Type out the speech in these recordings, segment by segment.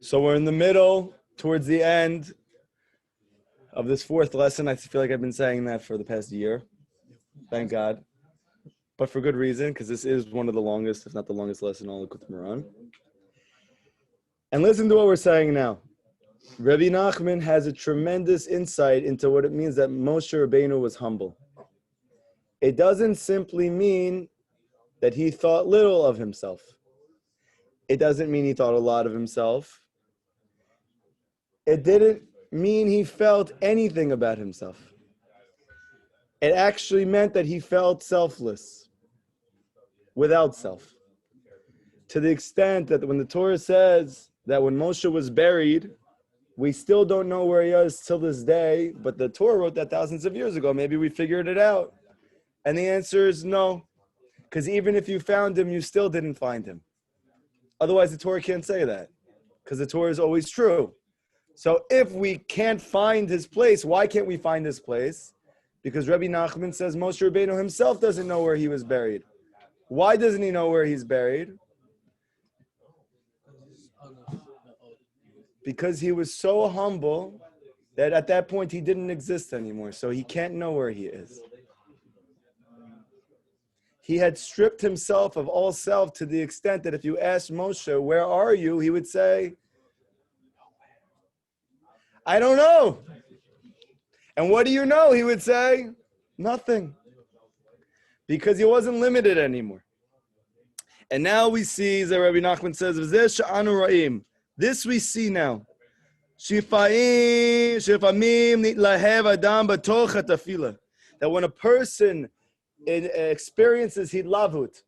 So we're in the middle, towards the end of this fourth lesson. I feel like I've been saying that for the past year. Thank God. But for good reason, because this is one of the longest, if not the longest lesson in all of Likutei Moharan. And listen to what we're saying now. Rabbi Nachman has a tremendous insight into what it means that Moshe Rabbeinu was humble. It doesn't simply mean that he thought little of himself. It doesn't mean he thought a lot of himself. It didn't mean he felt anything about himself. It actually meant that he felt selfless, without self. To the extent that when the Torah says that when Moshe was buried, we still don't know where he is till this day, but the Torah wrote that thousands of years ago. Maybe we figured it out. And the answer is no, because even if you found him, you still didn't find him. Otherwise, the Torah can't say that, because the Torah is always true. So if we can't find his place, why can't we find his place? Because Rabbi Nachman says Moshe Rabbeinu himself doesn't know where he was buried. Why doesn't he know where he's buried? Because he was so humble that at that point he didn't exist anymore, so he can't know where he is. He had stripped himself of all self to the extent that if you asked Moshe, where are you? He would say, I don't know. And what do you know? He would say, nothing. Because he wasn't limited anymore. And now we see, as Rabbi Nachman says, this we see now. That when a person experiences hitlavut,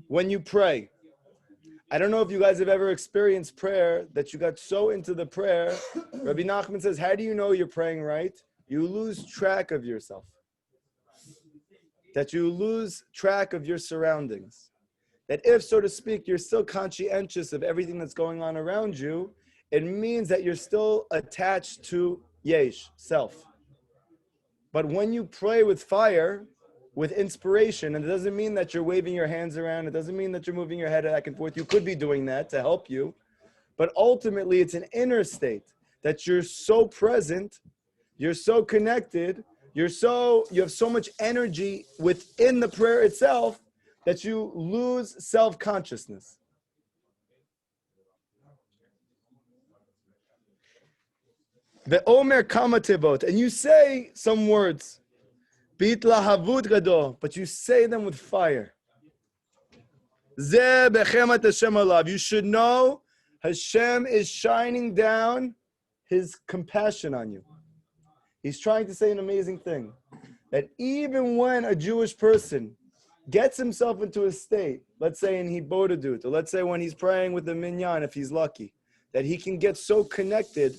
when you pray, I don't know if you guys have ever experienced prayer that you got so into the prayer. Rabbi Nachman says, how do you know you're praying right? You lose track of yourself. That you lose track of your surroundings. That if, so to speak, you're still conscientious of everything that's going on around you, it means that you're still attached to yesh, self. But when you pray with fire, with inspiration, and it doesn't mean that you're waving your hands around, it doesn't mean that you're moving your head back and forth. You could be doing that to help you. But ultimately, it's an inner state that you're so present, you're so connected, you have so much energy within the prayer itself that you lose self-consciousness. The Omer Kama Tevot, and you say some words, Bit lahavut gadol, but you say them with fire. Zeh bechemat Hashem alav. You should know Hashem is shining down His compassion on you. He's trying to say an amazing thing, that even when a Jewish person gets himself into a state, let's say in Hibodadut, or let's say when he's praying with the minyan, if he's lucky, that he can get so connected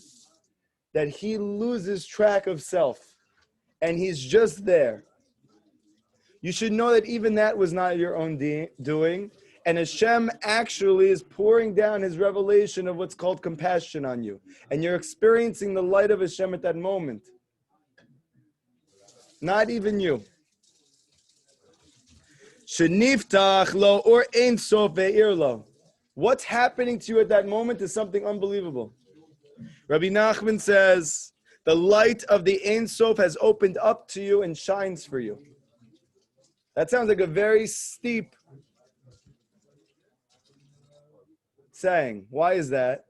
that he loses track of self, and he's just there. You should know that even that was not your own doing, and Hashem actually is pouring down His revelation of what's called compassion on you, and you're experiencing the light of Hashem at that moment. Not even you. Sheniftach lo or ein sof ve'ir lo. What's happening to you at that moment is something unbelievable. Rabbi Nachman says, the light of the Ein Sof has opened up to you and shines for you. That sounds like a very steep saying. Why is that?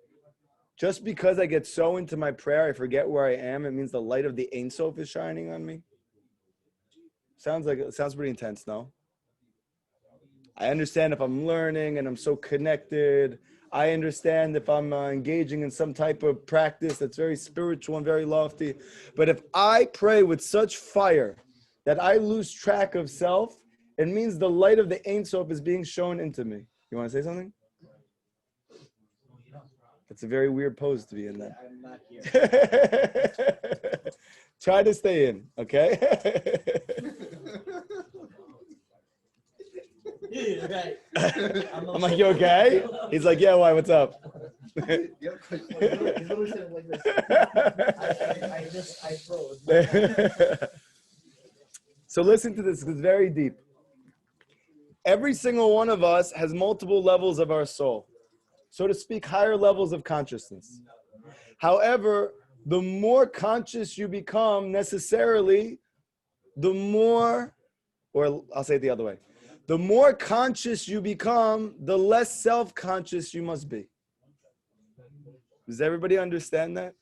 Just because I get so into my prayer, I forget where I am, it means the light of the Ein Sof is shining on me? Sounds pretty intense, no? I understand if I'm learning and I'm so connected. I understand if I'm engaging in some type of practice that's very spiritual and very lofty. But if I pray with such fire that I lose track of self, it means the light of the Ein Sof is being shown into me. You want to say something? That's a very weird pose to be in there. I'm not here. Try to stay in, okay? Right. I'm like, you okay? He's like, yeah, why? What's up? I froze. So listen to this, it's very deep. Every single one of us has multiple levels of our soul. so to speak, higher levels of consciousness. However, the more conscious you become, necessarily, the more, or I'll say it the other way, the more conscious you become, the less self-conscious you must be. Does everybody understand that?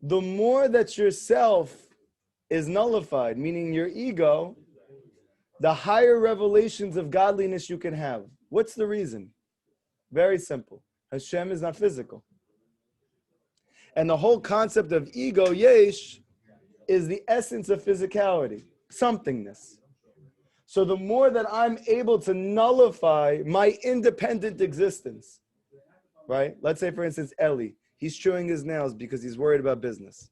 The more that yourself is nullified, meaning your ego, the higher revelations of godliness you can have. What's the reason? Very simple. Hashem is not physical. And the whole concept of ego, yesh, is the essence of physicality, somethingness. So the more that I'm able to nullify my independent existence, right? Let's say, for instance, Eli, he's chewing his nails because he's worried about business.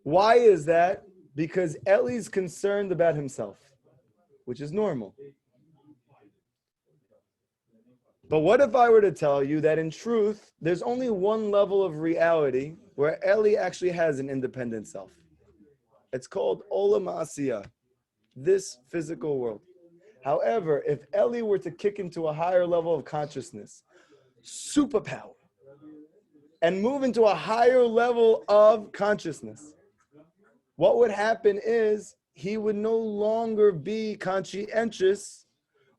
Why is that? Because Eli's concerned about himself, which is normal. But what if I were to tell you that in truth, there's only one level of reality where Eli actually has an independent self? It's called Olam Asiyah, this physical world. However, if Eli were to kick into a higher level of consciousness, superpower, and move into a higher level of consciousness, what would happen is he would no longer be conscientious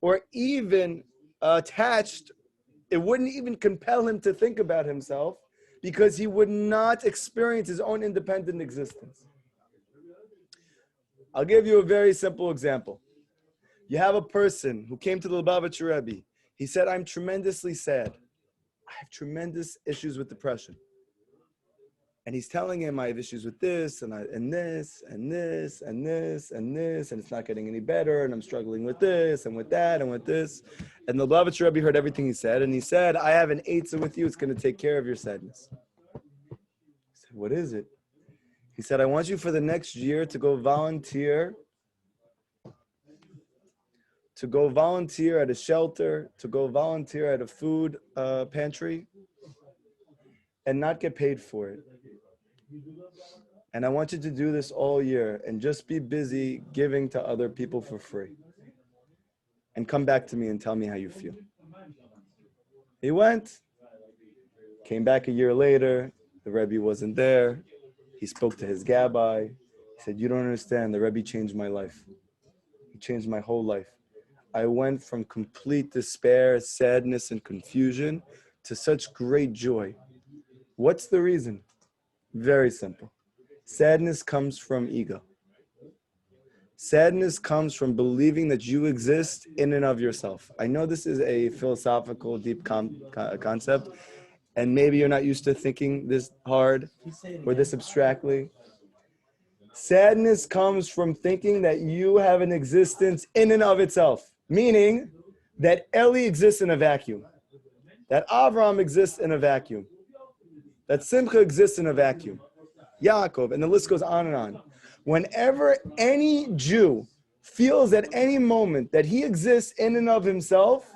or even attached. It wouldn't even compel him to think about himself because he would not experience his own independent existence. I'll give you a very simple example. You have a person who came to the Lubavitcher Rebbe. He said, I'm tremendously sad. I have tremendous issues with depression. And he's telling him, I have issues with this, and this, and this, and this, and this, and it's not getting any better, and I'm struggling with this, and with that, and with this. And the Lubavitcher Rebbe heard everything he said, and he said, I have an eitzah with you, it's going to take care of your sadness. He said, what is it? He said, I want you for the next year to go volunteer at a shelter, to go volunteer at a food pantry, and not get paid for it. And I want you to do this all year and just be busy giving to other people for free. And come back to me and tell me how you feel. He went, came back a year later, the Rebbe wasn't there. He spoke to his gabbai. He said, you don't understand, the Rebbe changed my life. He changed my whole life. I went from complete despair, sadness, and confusion to such great joy. What's the reason? Very simple. Sadness comes from ego. Sadness comes from believing that you exist in and of yourself. I know this is a philosophical, deep concept, and maybe you're not used to thinking this hard or this abstractly. Sadness comes from thinking that you have an existence in and of itself, meaning that Eli exists in a vacuum, that Avraham exists in a vacuum, that Simcha exists in a vacuum, Yaakov, and the list goes on and on. Whenever any Jew feels at any moment that he exists in and of himself,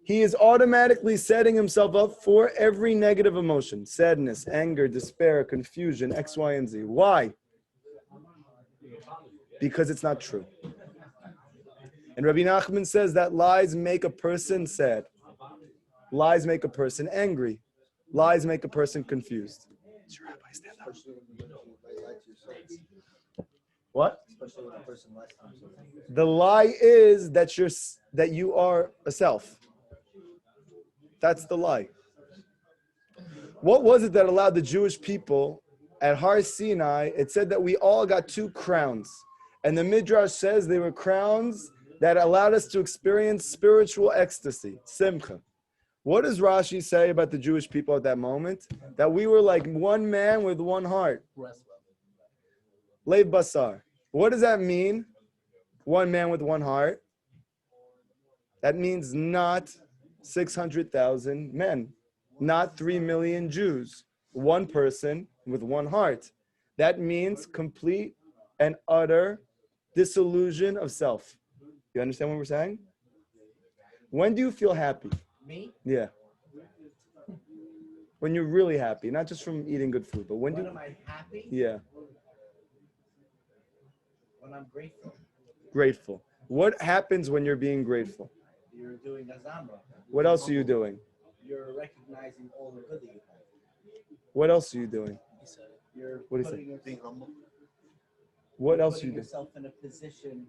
he is automatically setting himself up for every negative emotion: sadness, anger, despair, confusion, X, Y, and Z. Why? Because it's not true. And Rabbi Nachman says that lies make a person sad. Lies make a person angry. Lies make a person confused. It's your Rabbi, stand up. What? The lie is that you are a self. That's the lie. What was it that allowed the Jewish people at Har Sinai? It said that we all got 2 crowns. And the Midrash says they were crowns that allowed us to experience spiritual ecstasy, simcha. What does Rashi say about the Jewish people at that moment? That we were like one man with one heart. Lev basar. What does that mean? One man with one heart. That means not 600,000 men, not 3 million Jews. One person with one heart. That means complete and utter disillusion of self. You understand what we're saying? When do you feel happy? Me? Yeah. When you're really happy, not just from eating good food, but when am I happy? Yeah. When I'm grateful. Grateful. What happens when you're being grateful? You're doing azamra. What else are you doing? You're recognizing all the good that you have. What else are you doing? You're What do you putting say? being humble. What else are you Putting doing? yourself in a position.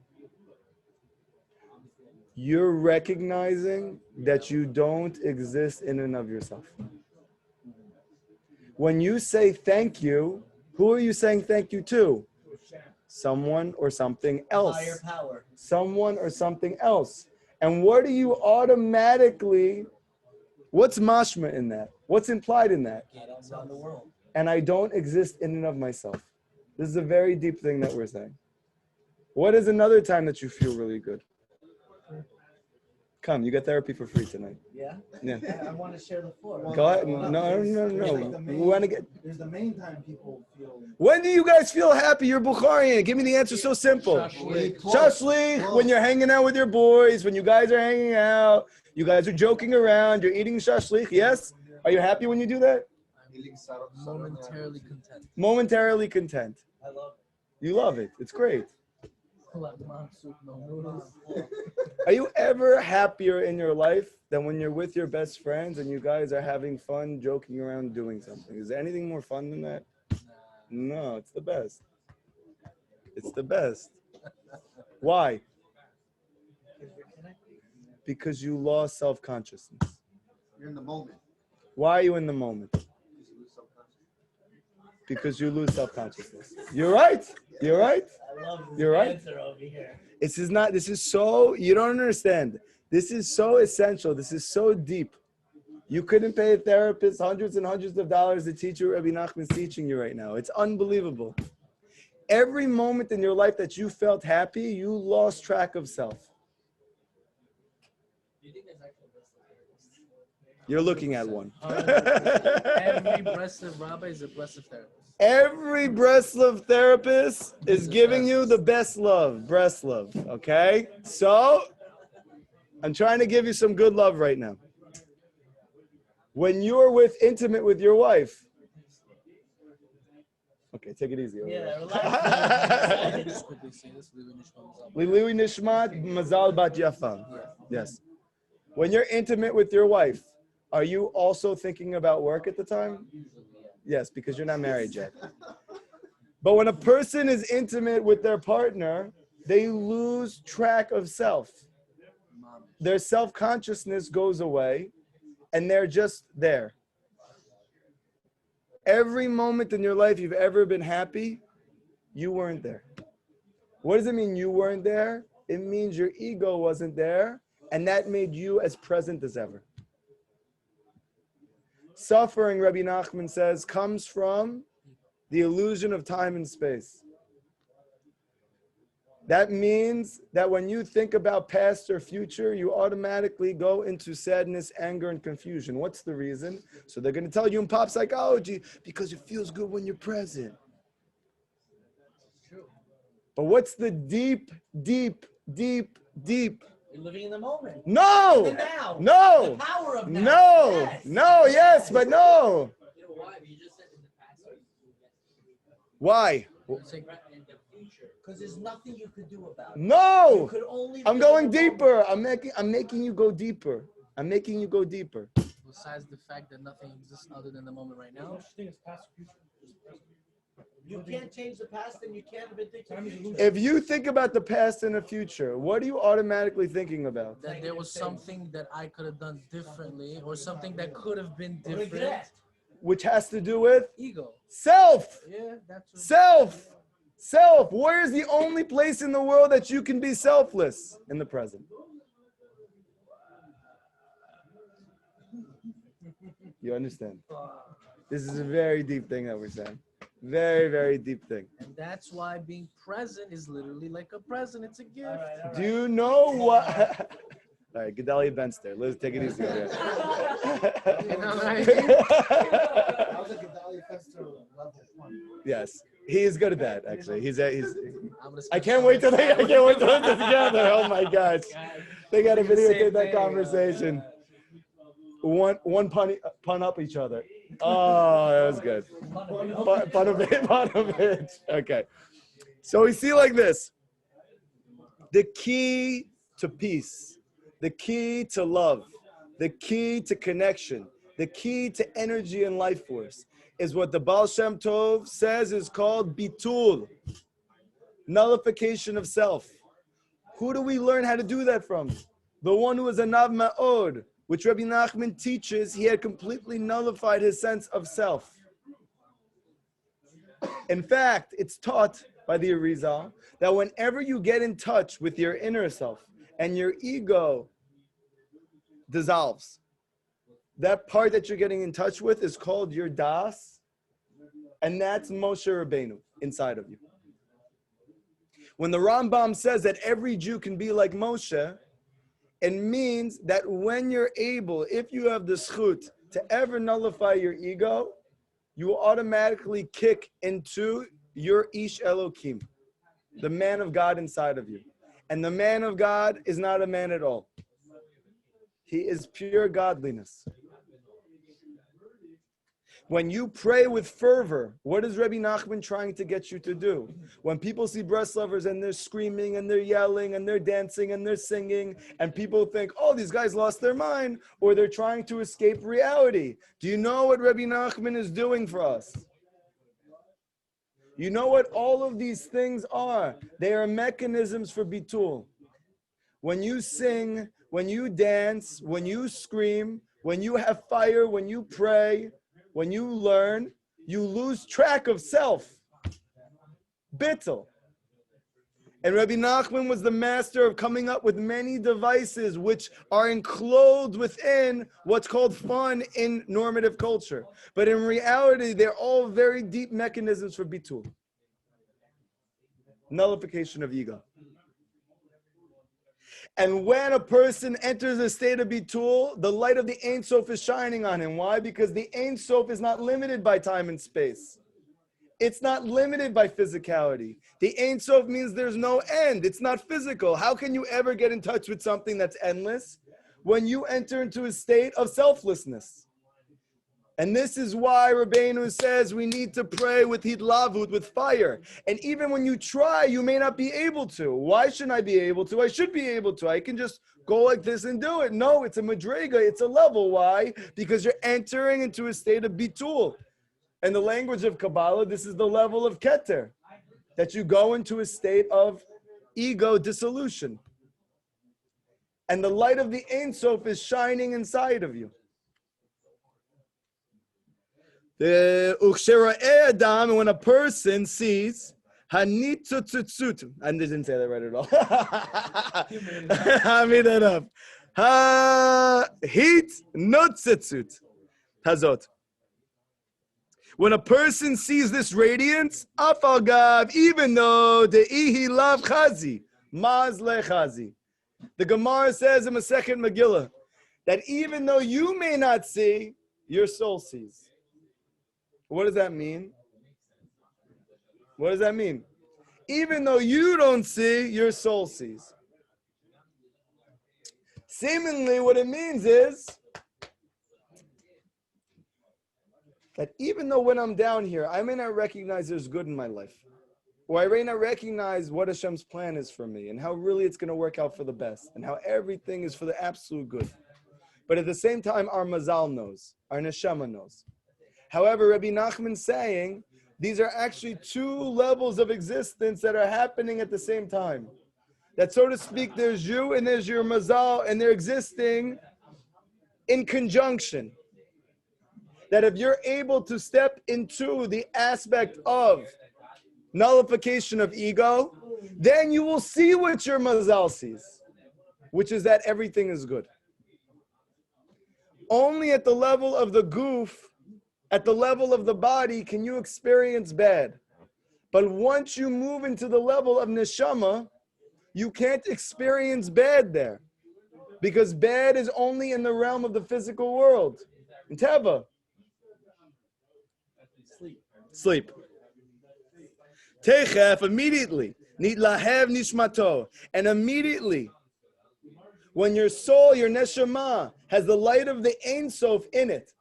You're recognizing that you don't exist in and of yourself. When you say thank you, who are you saying thank you to? Someone or something else. Higher power. Someone or something else. And what do you automatically, what's mashma in that? What's implied in that? I don't run the world. And I don't exist in and of myself. This is a very deep thing that we're saying. What is another time that you feel really good? Come, you get therapy for free tonight. Yeah? Yeah. I want to share the floor. Go ahead. No. We want to get. There's the main time people feel. When do you guys feel happy? You're Bukharian. Give me the answer so simple. Shashlik, when you're hanging out with your boys, when you guys are hanging out, you guys are joking around, you're eating shashlik, yes? Are you happy when you do that? Momentarily content. Momentarily content. I love it. You love it. It's great. No noodles. Are you ever happier in your life than when you're with your best friends and you guys are having fun, joking around, doing something? Is there anything more fun than that? No, it's the best. It's the best. Why? Because you lost self-consciousness. You're in the moment. Why are you in the moment? Because you lose self-consciousness. You're right. You're right. I love this You're right. answer over here. This is so, you don't understand. This is so essential. This is so deep. You couldn't pay a therapist hundreds and hundreds of dollars to teach you what Rabbi Nachman's teaching you right now. It's unbelievable. Every moment in your life that you felt happy, you lost track of self. You're looking at one. Every Breslov Rabbi is a Breslov therapist. Every Breslov therapist is giving you the best love, Breslov, okay? So, I'm trying to give you some good love right now. When you're intimate with your wife, okay, take it easy. Yeah, relax. Just quickly say this. Lilui Nishmat Mazal Bat Yafa. Yes. When you're intimate with your wife, are you also thinking about work at the time? Yes, because you're not married yet. But when a person is intimate with their partner, they lose track of self. Their self-consciousness goes away, and they're just there. Every moment in your life you've ever been happy, you weren't there. What does it mean you weren't there? It means your ego wasn't there, and that made you as present as ever. Suffering, Rabbi Nachman says, comes from the illusion of time and space. That means that when you think about past or future, you automatically go into sadness, anger, and confusion. What's the reason? So they're going to tell you in pop psychology, because it feels good when you're present. But what's the deep? You're living in the moment. No! In the now. No! The power of now. No! Yes. No, yes, but no! You know why? You just said in the past. Why? Because there's nothing you could do about it. No! You could only I'm live going in the deeper. moment. I'm making you go deeper. I'm making you go deeper. Besides the fact that nothing exists other than the moment right now. You can't change the past and you can't predict the future. If you think about the past and the future, what are you automatically thinking about? That there was something that I could have done differently, or something that could have been different. Regret. Which has to do with Ego. self. Yeah, that's what Self. Where is the only place in the world that you can be selfless? In the present. You understand? This is a very deep thing that we're saying. Very, very deep thing. And that's why being present is literally like a present. It's a gift. All right. Do you know what? All right, Gedalia Ben's there. Let's take it easy. Okay. Yes, he is good at that. Actually, he's. I can't wait till they. I can't wait till they're together. Oh my gosh, they got to videotape that conversation. One pun up each other. Oh, that was good. Panovich. Okay. So we see like this. The key to peace, the key to love, the key to connection, the key to energy and life force is what the Baal Shem Tov says is called bitul, nullification of self. Who do we learn how to do that from? The one who is a Nav Ma'od, which Rabbi Nachman teaches, he had completely nullified his sense of self. In fact, it's taught by the Arizal that whenever you get in touch with your inner self and your ego dissolves, that part that you're getting in touch with is called your das, and that's Moshe Rabbeinu inside of you. When the Rambam says that every Jew can be like Moshe, it means that when you're able, if you have the zchut to ever nullify your ego, you will automatically kick into your Ish Elokim, the man of God inside of you. And the man of God is not a man at all. He is pure godliness. When you pray with fervor, what is Rabbi Nachman trying to get you to do? When people see Breslovers and they're screaming and they're yelling and they're dancing and they're singing and people think, oh, these guys lost their mind, or they're trying to escape reality. Do you know what Rabbi Nachman is doing for us? You know what all of these things are? They are mechanisms for bitul. When you sing, when you dance, when you scream, when you have fire, when you pray, when you learn, you lose track of self. Bittul. And Rabbi Nachman was the master of coming up with many devices which are enclosed within what's called fun in normative culture. But in reality, they're all very deep mechanisms for bitul. Nullification of ego. And when a person enters a state of bitul, the light of the Ein Sof is shining on him. Why? Because the Ein Sof is not limited by time and space. It's not limited by physicality. The Ein Sof means there's no end. It's not physical. How can you ever get in touch with something that's endless? When you enter into a state of selflessness. And this is why Rabbeinu says we need to pray with hitlavut, with fire. And even when you try, you may not be able to. Why shouldn't I be able to? I should be able to. I can just go like this and do it. No, it's a madrega. It's a level. Why? Because you're entering into a state of bitul. In the language of Kabbalah, this is the level of keter, that you go into a state of ego dissolution. And the light of the Ein Sof is shining inside of you. The Adam, when a person sees Hanitzutzut, I didn't say that right at all. I made that up. Hit nutzitzut hazot. When a person sees this radiance, afagav, even though the ihi lav chazi, maz le chazi. The Gemara says in Masechet Megillah that even though you may not see, your soul sees. What does that mean? What does that mean? Even though you don't see, your soul sees. Seemingly, what it means is that even though when I'm down here, I may not recognize there's good in my life, or I may not recognize what Hashem's plan is for me, and how really it's going to work out for the best, and how everything is for the absolute good. But at the same time, our mazal knows, our neshama knows. However, Rabbi Nachman's saying these are actually two levels of existence that are happening at the same time. That, so to speak, there's you and there's your mazal, and they're existing in conjunction. That if you're able to step into the aspect of nullification of ego, then you will see what your mazal sees, which is that everything is good. Only at the level of the goof, at the level of the body, can you experience bad. But once you move into the level of neshama, you can't experience bad there. Because bad is only in the realm of the physical world. In Teva. Sleep. Techef, immediately. Nitlahev nishmato. And immediately, when your soul, your neshama, has the light of the Ein Sof in it,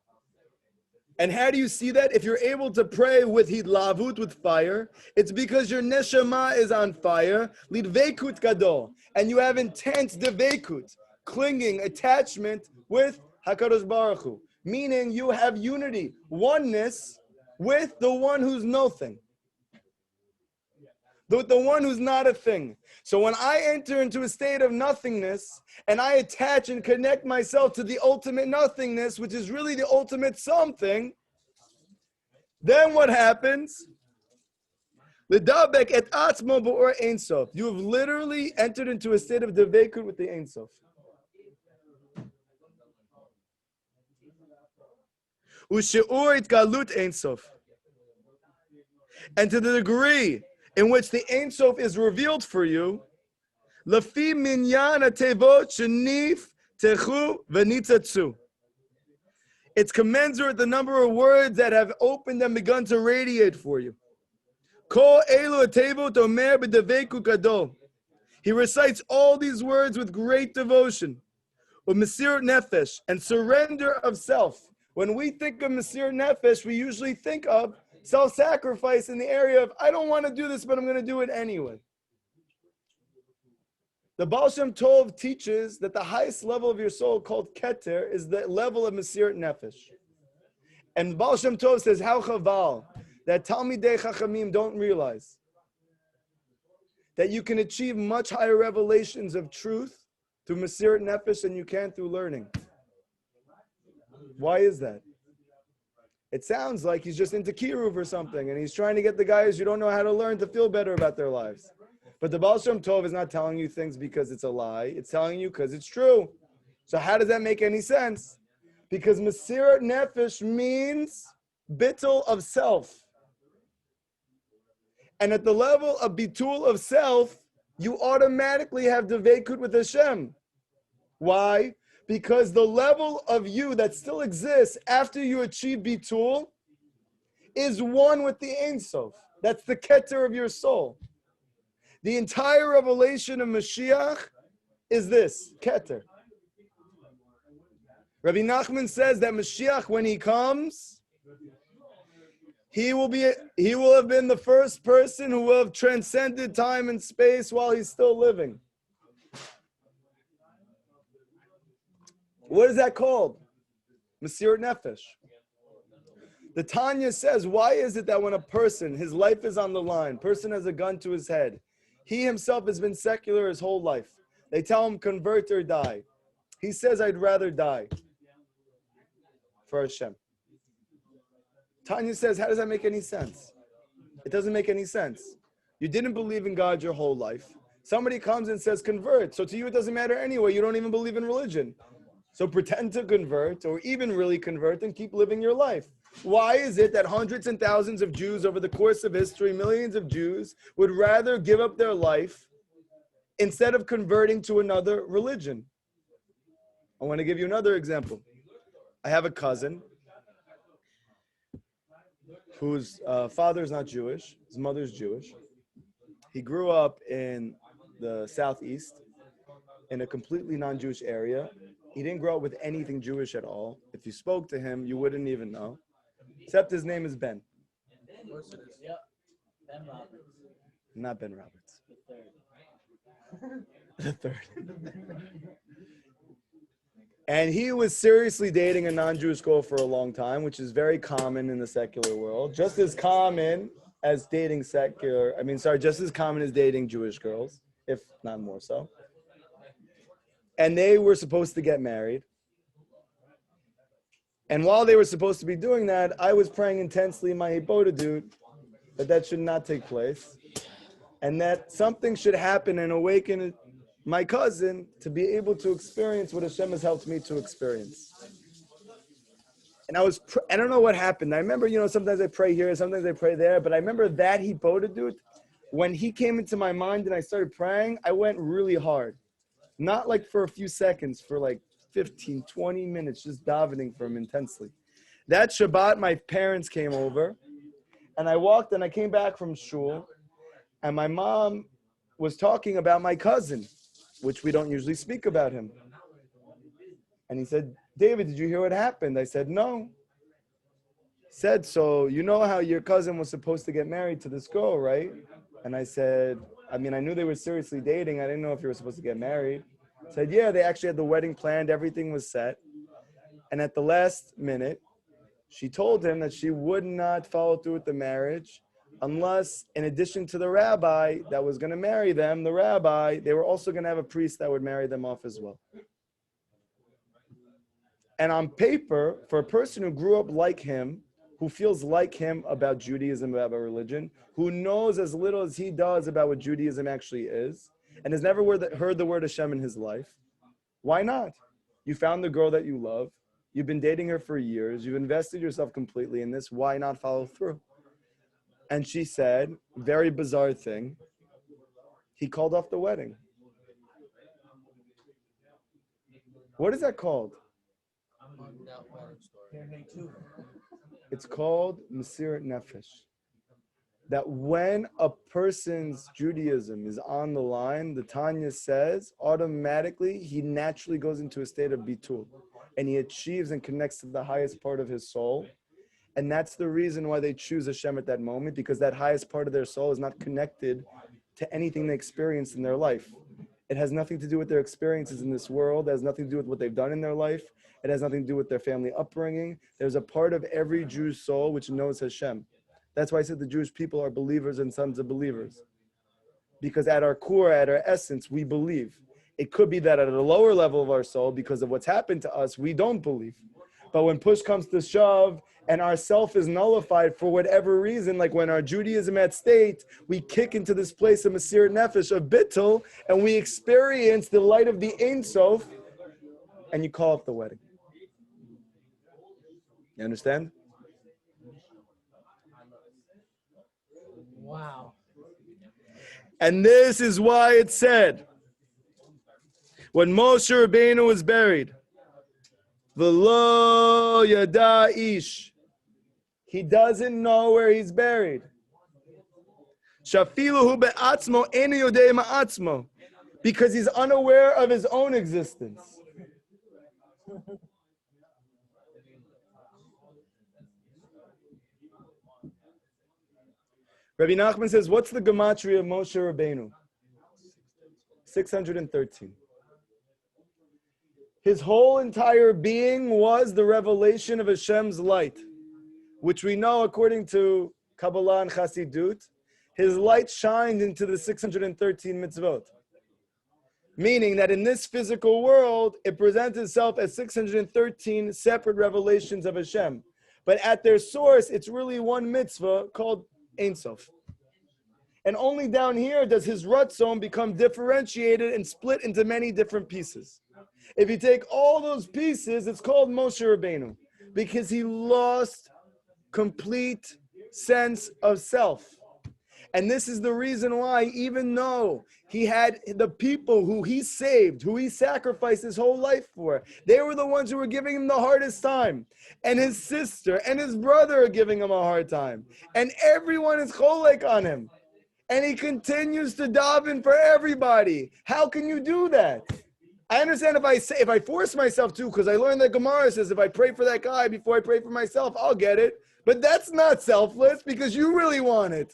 And how do you see that? If you're able to pray with hidlavut, with fire, it's because your neshama is on fire, lidvekut gadol, and you have intense devekut, clinging, attachment with HaKadosh Baruch Hu, meaning you have unity, oneness with the one who's no thing, the one who's not a thing. So when I enter into a state of nothingness and I attach and connect myself to the ultimate nothingness, which is really the ultimate something, then what happens? L'dabek et atzmo b'or Ein Sof. You have literally entered into a state of devekut with the Ein Sof. U'she'ur itgalut Ein Sof. And to the degree in which the Ein Sof is revealed for you, Lafi minyan atevot shenif techu v'nitzatzu. It's commensurate the number of words that have opened and begun to radiate for you. Kol elu atevot omer b'deveku gadol. He recites all these words with great devotion. U'mesirut nefesh, and surrender of self. When we think of mesirut nefesh, we usually think of self-sacrifice in the area of, I don't want to do this, but I'm going to do it anyway. The Baal Shem Tov teaches that the highest level of your soul, called Keter, is the level of Mesirat Nefesh. And Baal Shem Tov says, how chaval, that Talmidei Chachamim don't realize that you can achieve much higher revelations of truth through Mesirat Nefesh than you can through learning. Why is that? It sounds like he's just into Kiruv or something, and he's trying to get the guys who don't know how to learn to feel better about their lives. But the Baal Shem Tov is not telling you things because it's a lie. It's telling you because it's true. So how does that make any sense? Because Mesirat Nefesh means bittul of self. And at the level of bitul of self, you automatically have devekut with Hashem. Why? Because the level of you that still exists after you achieve bitul is one with the Ein Sof. That's the keter of your soul. The entire revelation of Mashiach is this, keter. Rabbi Nachman says that Mashiach, when he comes, he will have been the first person who will have transcended time and space while he's still living. What is that called? Mesirat Nefesh. The Tanya says, why is it that when a person, his life is on the line, person has a gun to his head, he himself has been secular his whole life. They tell him, convert or die. He says, I'd rather die for Hashem. Tanya says, how does that make any sense? It doesn't make any sense. You didn't believe in God your whole life. Somebody comes and says, convert. So to you, it doesn't matter anyway. You don't even believe in religion. So pretend to convert or even really convert and keep living your life. Why is it that hundreds and thousands of Jews over the course of history, millions of Jews, would rather give up their life instead of converting to another religion? I want to give you another example. I have a cousin whose father is not Jewish. His mother's Jewish. He grew up in the Southeast in a completely non-Jewish area. He didn't grow up with anything Jewish at all. If you spoke to him, you wouldn't even know. Except his name is Ben. Of course it is. Yep. Ben Roberts. Not Ben Roberts. The third. The third. And he was seriously dating a non-Jewish girl for a long time, which is very common in the secular world. Just as common as dating just as common as dating Jewish girls, if not more so. And they were supposed to get married. And while they were supposed to be doing that, I was praying intensely in my Hipodadut that should not take place. And that something should happen and awaken my cousin to be able to experience what Hashem has helped me to experience. And I don't know what happened. I remember, sometimes I pray here, sometimes I pray there, but I remember that Hipodadut, when he came into my mind and I started praying, I went really hard. Not like for a few seconds, for like 15, 20 minutes, just davening for him intensely. That Shabbat, my parents came over, and I walked and I came back from shul, and my mom was talking about my cousin, which we don't usually speak about him. And he said, David, did you hear what happened? I said, no. said, so you know how your cousin was supposed to get married to this girl, right? And I said, I mean, I knew they were seriously dating. I didn't know if you were supposed to get married. Said, yeah, they actually had the wedding planned. Everything was set. And at the last minute, she told him that she would not follow through with the marriage unless, in addition to the rabbi that was going to marry them, the rabbi, they were also going to have a priest that would marry them off as well. And on paper, for a person who grew up like him, who feels like him about Judaism, about religion, who knows as little as he does about what Judaism actually is, and has never heard the word Hashem in his life, why not? You found the girl that you love. You've been dating her for years. You've invested yourself completely in this. Why not follow through? And she said, very bizarre thing, he called off the wedding. What is that called? It's called Mesirat Nefesh. That when a person's Judaism is on the line, the Tanya says, automatically he naturally goes into a state of bitul, and he achieves and connects to the highest part of his soul. And that's the reason why they choose Hashem at that moment, because that highest part of their soul is not connected to anything they experienced in their life. It has nothing to do with their experiences in this world. It has nothing to do with what they've done in their life. It has nothing to do with their family upbringing. There's a part of every Jew's soul which knows Hashem. That's why I said the Jewish people are believers and sons of believers. Because at our core, at our essence, we believe. It could be that at a lower level of our soul, because of what's happened to us, we don't believe. But when push comes to shove and our self is nullified for whatever reason, like when our Judaism at state, we kick into this place of Mesirat Nefesh, of Bittul, and we experience the light of the Ein Sof, and you call off the wedding. You understand? Wow. And this is why it said, when Moshe Rabbeinu was buried, V'lo yada ish, he doesn't know where he's buried. Shafilu hu be'atzmo enu yodei ma'atzmo, because he's unaware of his own existence. Rabbi Nachman says, what's the gematria of Moshe Rabbeinu? 613. His whole entire being was the revelation of Hashem's light, which we know according to Kabbalah and Chassidut, his light shined into the 613 mitzvot. Meaning that in this physical world, it presents itself as 613 separate revelations of Hashem. But at their source, it's really one mitzvah called Ein Sof. And only down here does his Ratzon become differentiated and split into many different pieces. If you take all those pieces, it's called Moshe Rabbeinu, because he lost complete sense of self. And this is the reason why, even though he had the people who he saved, who he sacrificed his whole life for, they were the ones who were giving him the hardest time. And his sister and his brother are giving him a hard time. And everyone is cholek on him. And he continues to daven for everybody. How can you do that? I understand if I force myself to, because I learned that Gemara says if I pray for that guy before I pray for myself, I'll get it. But that's not selfless because you really want it.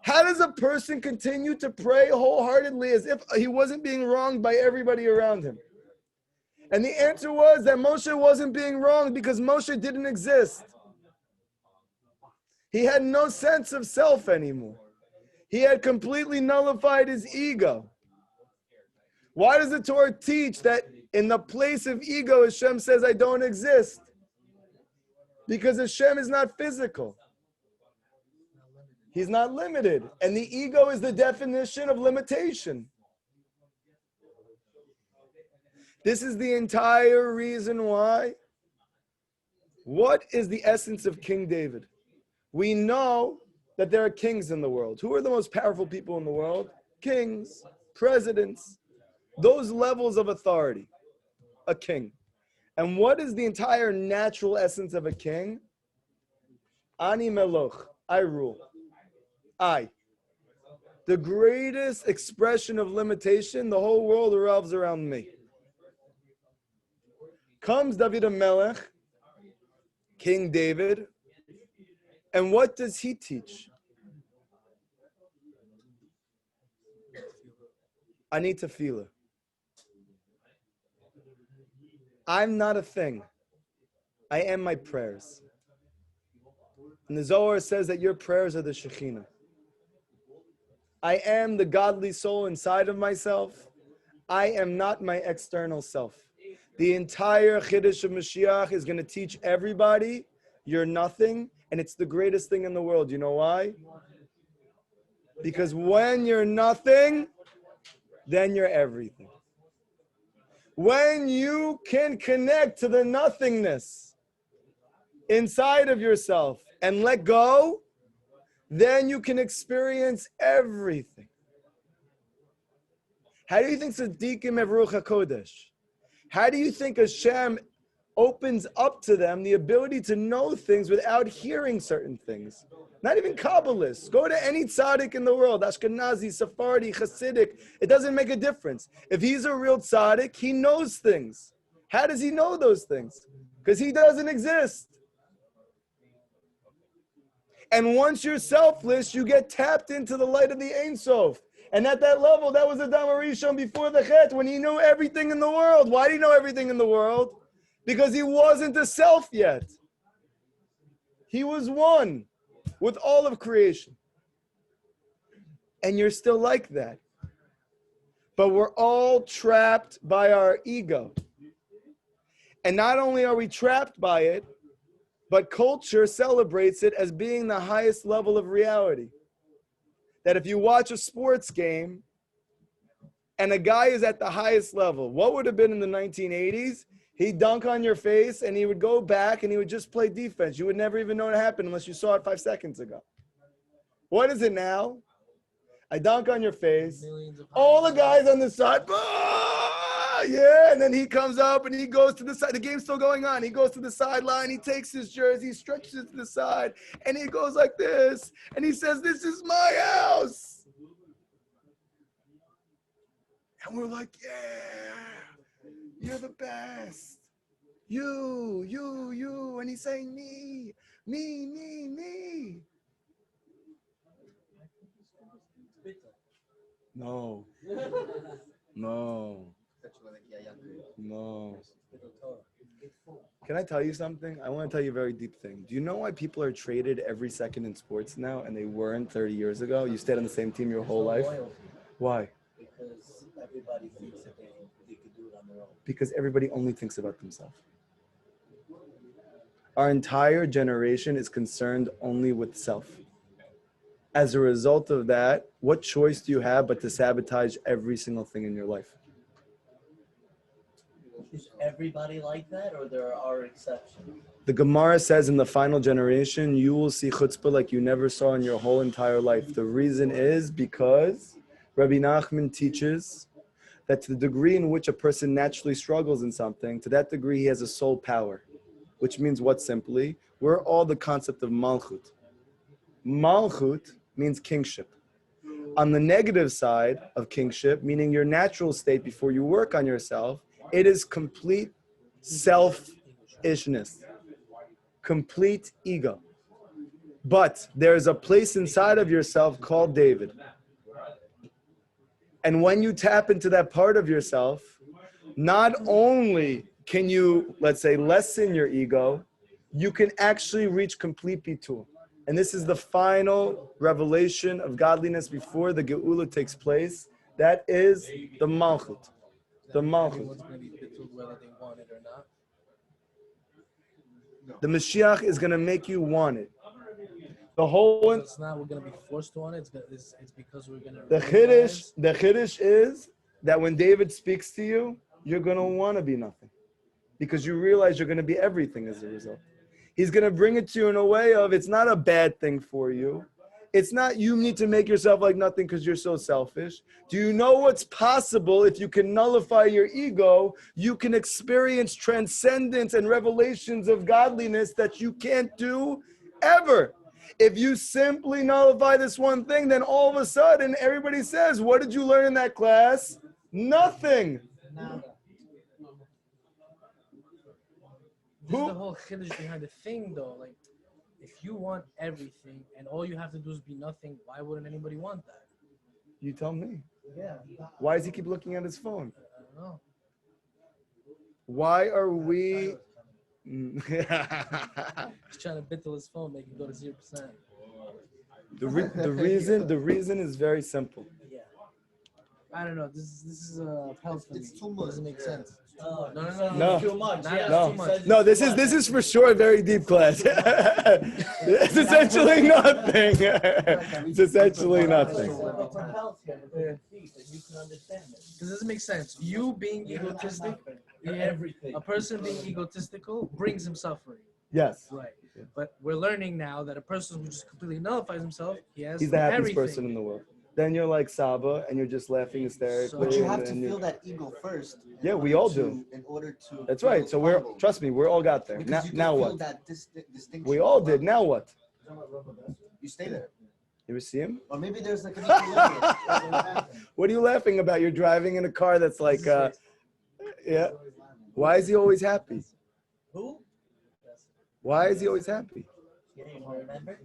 How does a person continue to pray wholeheartedly as if he wasn't being wronged by everybody around him? And the answer was that Moshe wasn't being wronged because Moshe didn't exist. He had no sense of self anymore. He had completely nullified his ego. Why does the Torah teach that in the place of ego, Hashem says, I don't exist? Because Hashem is not physical. He's not limited. And the ego is the definition of limitation. This is the entire reason why. What is the essence of King David? We know that there are kings in the world. Who are the most powerful people in the world? Kings, presidents, those levels of authority. A king. And what is the entire natural essence of a king? Ani meloch, I rule. I. The greatest expression of limitation, the whole world revolves around me. Comes David HaMelech, King David. And what does he teach? I need to feel it. I'm not a thing. I am my prayers. And the Zohar says that your prayers are the Shekhinah. I am the godly soul inside of myself. I am not my external self. The entire Chiddush of Mashiach is going to teach everybody you're nothing, and it's the greatest thing in the world. You know why? Because when you're nothing, then you're everything. When you can connect to the nothingness inside of yourself and let go, then you can experience everything. How do you think Tzaddikim have Ruach HaKodesh? How do you think Hashem opens up to them the ability to know things without hearing certain things? Not even Kabbalists. Go to any tzaddik in the world, Ashkenazi, Sephardi, Hasidic. It doesn't make a difference. If he's a real tzaddik, he knows things. How does he know those things? Because he doesn't exist. And once you're selfless, you get tapped into the light of the Ein Sof. And at that level, that was the Adam Rishon before the Chet, when he knew everything in the world. Why did he know everything in the world? Because he wasn't a self yet. He was one with all of creation. And you're still like that. But we're all trapped by our ego. And not only are we trapped by it, but culture celebrates it as being the highest level of reality. That if you watch a sports game and a guy is at the highest level, what would have been in the 1980s? He'd dunk on your face and he would go back and he would just play defense. You would never even know it happened unless you saw it 5 seconds ago. What is it now? I dunk on your face. All the guys on the side, yeah, and then he comes up and he goes to the side. The game's still going on. He goes to the sideline. He takes his jersey, stretches it to the side, and he goes like this. And he says, "This is my house." And we're like, "Yeah, you're the best. You." And he's saying, me. No. Can I tell you something? I want to tell you a very deep thing. Do you know why people are traded every second in sports now and they weren't 30 years ago? You stayed on the same team your whole life. Why? Because everybody thinks that they could do it on their own. Because everybody only thinks about themselves. Our entire generation is concerned only with self. As a result of that, what choice do you have but to sabotage every single thing in your life? Is everybody like that, or there are exceptions? The Gemara says in the final generation, you will see chutzpah like you never saw in your whole entire life. The reason is because Rabbi Nachman teaches that to the degree in which a person naturally struggles in something, to that degree he has a soul power. Which means what simply? We're all the concept of malchut. Malchut means kingship. On the negative side of kingship, meaning your natural state before you work on yourself, it is complete selfishness, complete ego. But there is a place inside of yourself called David. And when you tap into that part of yourself, not only can you, let's say, lessen your ego, you can actually reach complete bitul. And this is the final revelation of godliness before the Geula takes place. That is the Malchut. The Malchut. Everyone's going to be bittled whether they want it or not. The Mashiach is going to make you want it. The whole... It's not we're going to be forced to want it. It's because we're going to... The Chiddush is that when David speaks to you, you're going to want to be nothing. Because you realize you're going to be everything as a result. He's going to bring it to you in a way of it's not a bad thing for you. It's not you need to make yourself like nothing because you're so selfish. Do you know what's possible if you can nullify your ego? You can experience transcendence and revelations of godliness that you can't do ever. If you simply nullify this one thing, then all of a sudden everybody says, what did you learn in that class? Nothing. This is the whole chiddush behind the thing, though. Like, if you want everything and all you have to do is be nothing, why wouldn't anybody want that? You tell me. Yeah. Why does he keep looking at his phone? I don't know. Why are we? He's trying to bittle his phone, make it go to 0%. The reason is very simple. Yeah. I don't know. This is a health for me. It's too It much. doesn't make sense. No. No. Too much. Not- Yeah. No, too much. no, this is for sure a very deep class. It's essentially nothing. It's essentially nothing. But for health, yeah, because you can understand it. Because it doesn't make sense. You being egotistic, Everything. a person being egotistical brings him suffering. Yes, Right. But we're learning now that a person who just completely nullifies himself, he has he's the happiest everything. person in the world. Then you're like Saba, and you're just laughing hysterically. But you have and to then feel that ego first. Yeah, we all do. In order to. That's right. So we're trust me, we're all got there. Because you can Now feel what? that distinction. We all did. Now what? You stay there. You ever see him? Or maybe there's like an equilibrium. What are you laughing about? You're driving in a car that's like, yeah. Why is he always happy? Who? Why is he always happy? You don't even remember?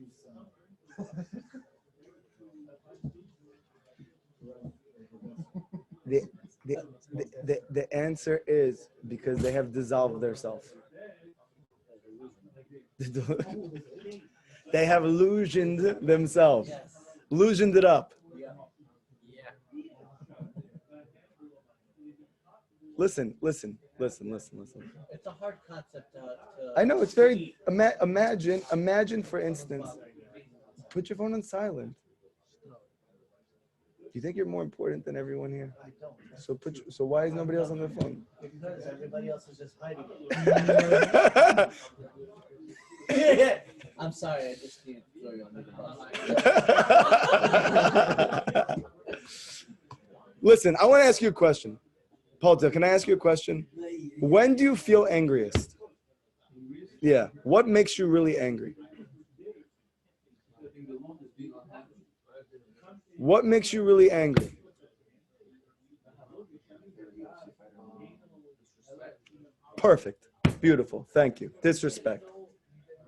The answer is because they have dissolved their self. They have illusioned themselves. Yes. Illusioned it up. Yeah. Listen. It's a hard concept to I know it's very. Imagine for instance, put your phone on silent. Do you think you're more important than everyone here? I don't. So why is nobody else on their phone? Because everybody else is just hiding it. I'm sorry, I just can't throw you under the bus. Listen, I want to ask you a question. Paulta, can I ask you a question? When do you feel angriest? Yeah. What makes you really angry? What makes you really angry? Perfect. Beautiful. Thank you. Disrespect.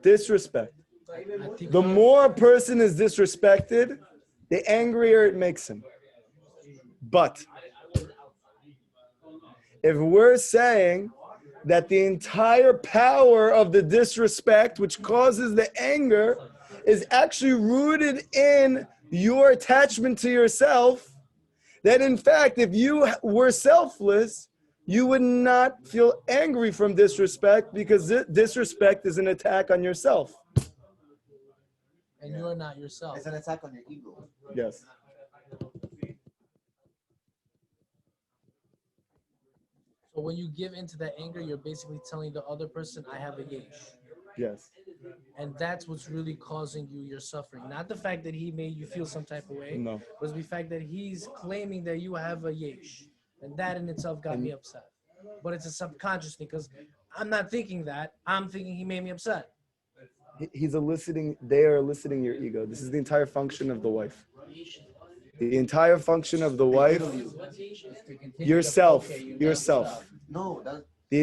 Disrespect. The more a person is disrespected, the angrier it makes him. But if we're saying that the entire power of the disrespect, which causes the anger, is actually rooted in your attachment to yourself, that in fact, if you were selfless, you would not feel angry from disrespect because disrespect is an attack on yourself. And you're not yourself. It's an attack on your ego. Yes. So when you give into that anger, you're basically telling the other person, I have a yesh. Yes. And that's what's really causing you your suffering. Not the fact that he made you feel some type of way, No. but the fact that he's claiming that you have a yesh. And that in itself got me upset. But it's a subconscious thing because I'm not thinking that. I'm thinking he made me upset. He's eliciting, they are eliciting your ego. This is the entire function of the wife. The entire function of the wife, yourself. No, that's The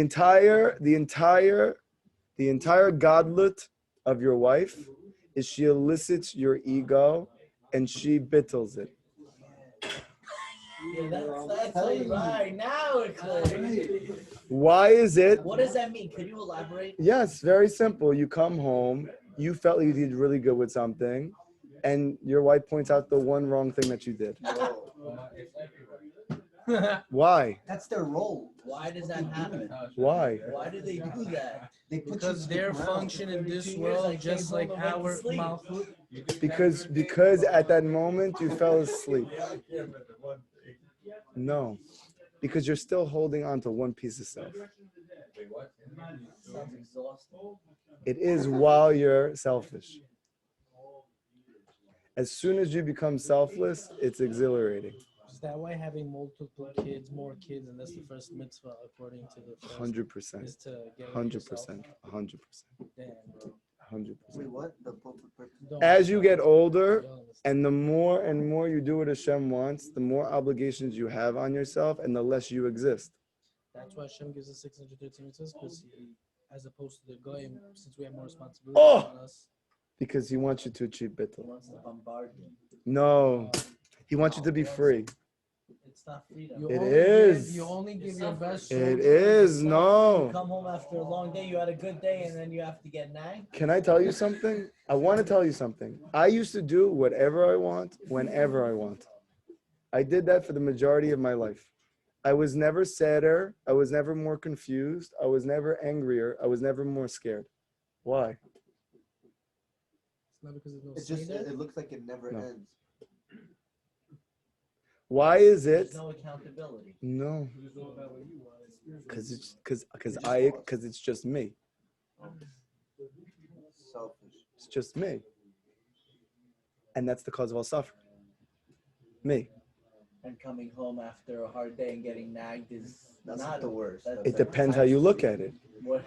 entire godlet of your wife is she elicits your ego and she bittles it. yeah, that's right. Now it's clear. Why is it? What does that mean? Can you elaborate? Yes, very simple. You come home, you felt you did really good with something, and your wife points out the one wrong thing that you did. Why? That's their role. Why does that happen? Why? Why do they do that? They put Because you their around. function in this world, just like our malchut, Because at that moment you fell asleep. No. Because you're still holding on to one piece of self. Sounds exhausting. It is while you're selfish. As soon as you become selfless, it's exhilarating. is that why having multiple kids, more kids, and that's the first mitzvah according to the first, 100%. is to get 100%. 100%. Damn, bro. 100%. Wait, what? The purpose? Don't- As you get older, don't understand. and the more and more you do what Hashem wants, the more obligations you have on yourself and the less you exist. That's why Hashem gives us 613 mitzvahs, because he as opposed to the goyim, since we have more responsibility on us? Because he wants you to achieve He bittul. wants to bombard you. No, he wants you to be free. It's not freedom. You It only is. Give, you only give your best. It soldier is, the You no. come home after a long day, you had a good day, and then you have to get nagged. Can I tell you something? I want to tell you something. I used to do whatever I want, whenever I want. I did that for the majority of my life. I was never sadder. I was never more confused. I was never angrier. I was never more scared. Why? It's not because there's no It's just Seder. it looks like it never No. ends. Why is it? There's no accountability. No, You just go about what you want. because it's just me. Selfish. It's just me. And that's the cause of all suffering. Me. And coming home after a hard day and getting nagged is That's not the worst. that's- It depends how you look at it.